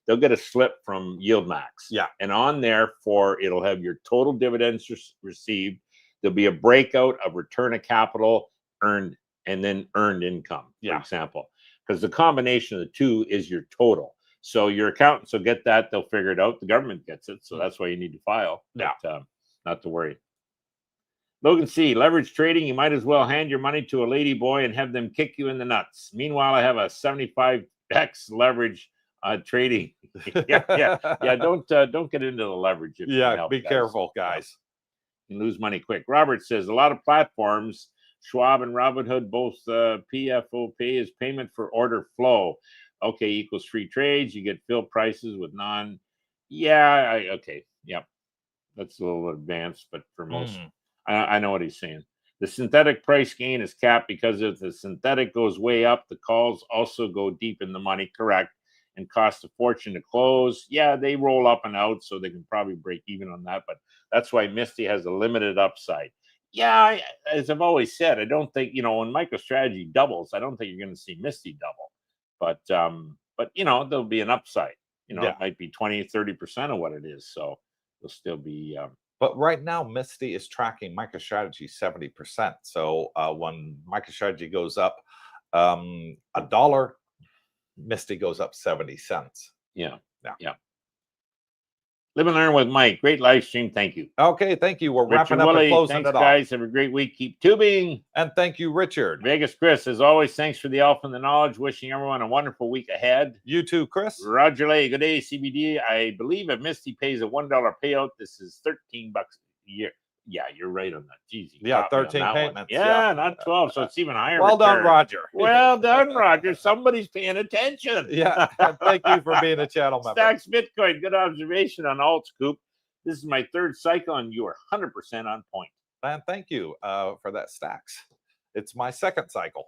they'll get a slip from YieldMax. Yeah. And on there it'll have your total dividends received. There'll be a breakout of return of capital earned and then earned income, for example. Because the combination of the two is your total. So your accountants will get that. They'll figure it out. The government gets it. So that's why you need to file. Yeah. But, not to worry. Logan C, leverage trading. You might as well hand your money to a lady boy and have them kick you in the nuts. Meanwhile, I have a 75x leverage trading. Yeah. Don't get into the leverage. Be careful, guys. You lose money quick. Robert says a lot of platforms, Schwab and Robinhood, both PFOP is payment for order flow. Okay, equals free trades. You get fill prices with non. Okay. Yep. That's a little advanced, but for most, I know what he's saying. The synthetic price gain is capped because if the synthetic goes way up, the calls also go deep in the money, correct, and cost a fortune to close. Yeah, they roll up and out, so they can probably break even on that, but that's why Misty has a limited upside. Yeah, as I've always said, I don't think, when MicroStrategy doubles, I don't think you're going to see Misty double. But there'll be an upside. It might be 20, 30% of what it is. So it'll still be. But right now, Misty is tracking MicroStrategy 70%. So when MicroStrategy goes up $1, Misty goes up 70 cents. Yeah. Live and learn with Mike. Great live stream. Thank you. Okay, thank you. We're wrapping up and closing it off. Guys. Have a great week. Keep tubing. And thank you, Richard. Vegas Chris, as always, thanks for the help and the knowledge. Wishing everyone a wonderful week ahead. You too, Chris. Roger Lay. Good day, CBD. I believe if Misty pays a $1 payout, this is $13 a year. Yeah, you're right on that. Jeez, 13 payments. Yeah, not 12. So it's even higher. Well done, Roger. Well done, Roger. Somebody's paying attention. Yeah. Thank you for being a channel member. Stacks Bitcoin. Good observation on alt scoop. This is my third cycle, and you are 100% on point. Man, thank you for that, Stacks. It's my second cycle.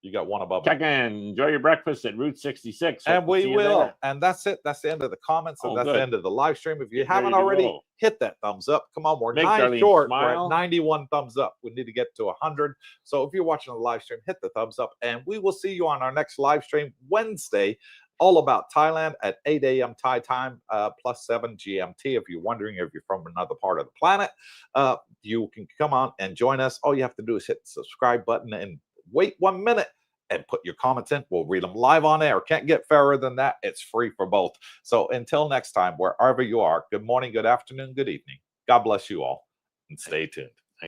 You got one above. Check in. Enjoy your breakfast at Route 66. And we will. There. And that's it. That's the end of the comments. And that's the end of the live stream. If you haven't already, hit that thumbs up. Come on, we're 9 short. We're at 91 thumbs up. We need to get to 100. So if you're watching the live stream, hit the thumbs up. And we will see you on our next live stream Wednesday all about Thailand at 8 a.m. Thai time, +7 GMT. If you're wondering if you're from another part of the planet, you can come on and join us. All you have to do is hit the subscribe button and wait 1 minute and put your comments in. We'll read them live on air. Can't get fairer than that. It's free for both. So until next time, wherever you are, good morning, good afternoon, good evening. God bless you all, and stay tuned.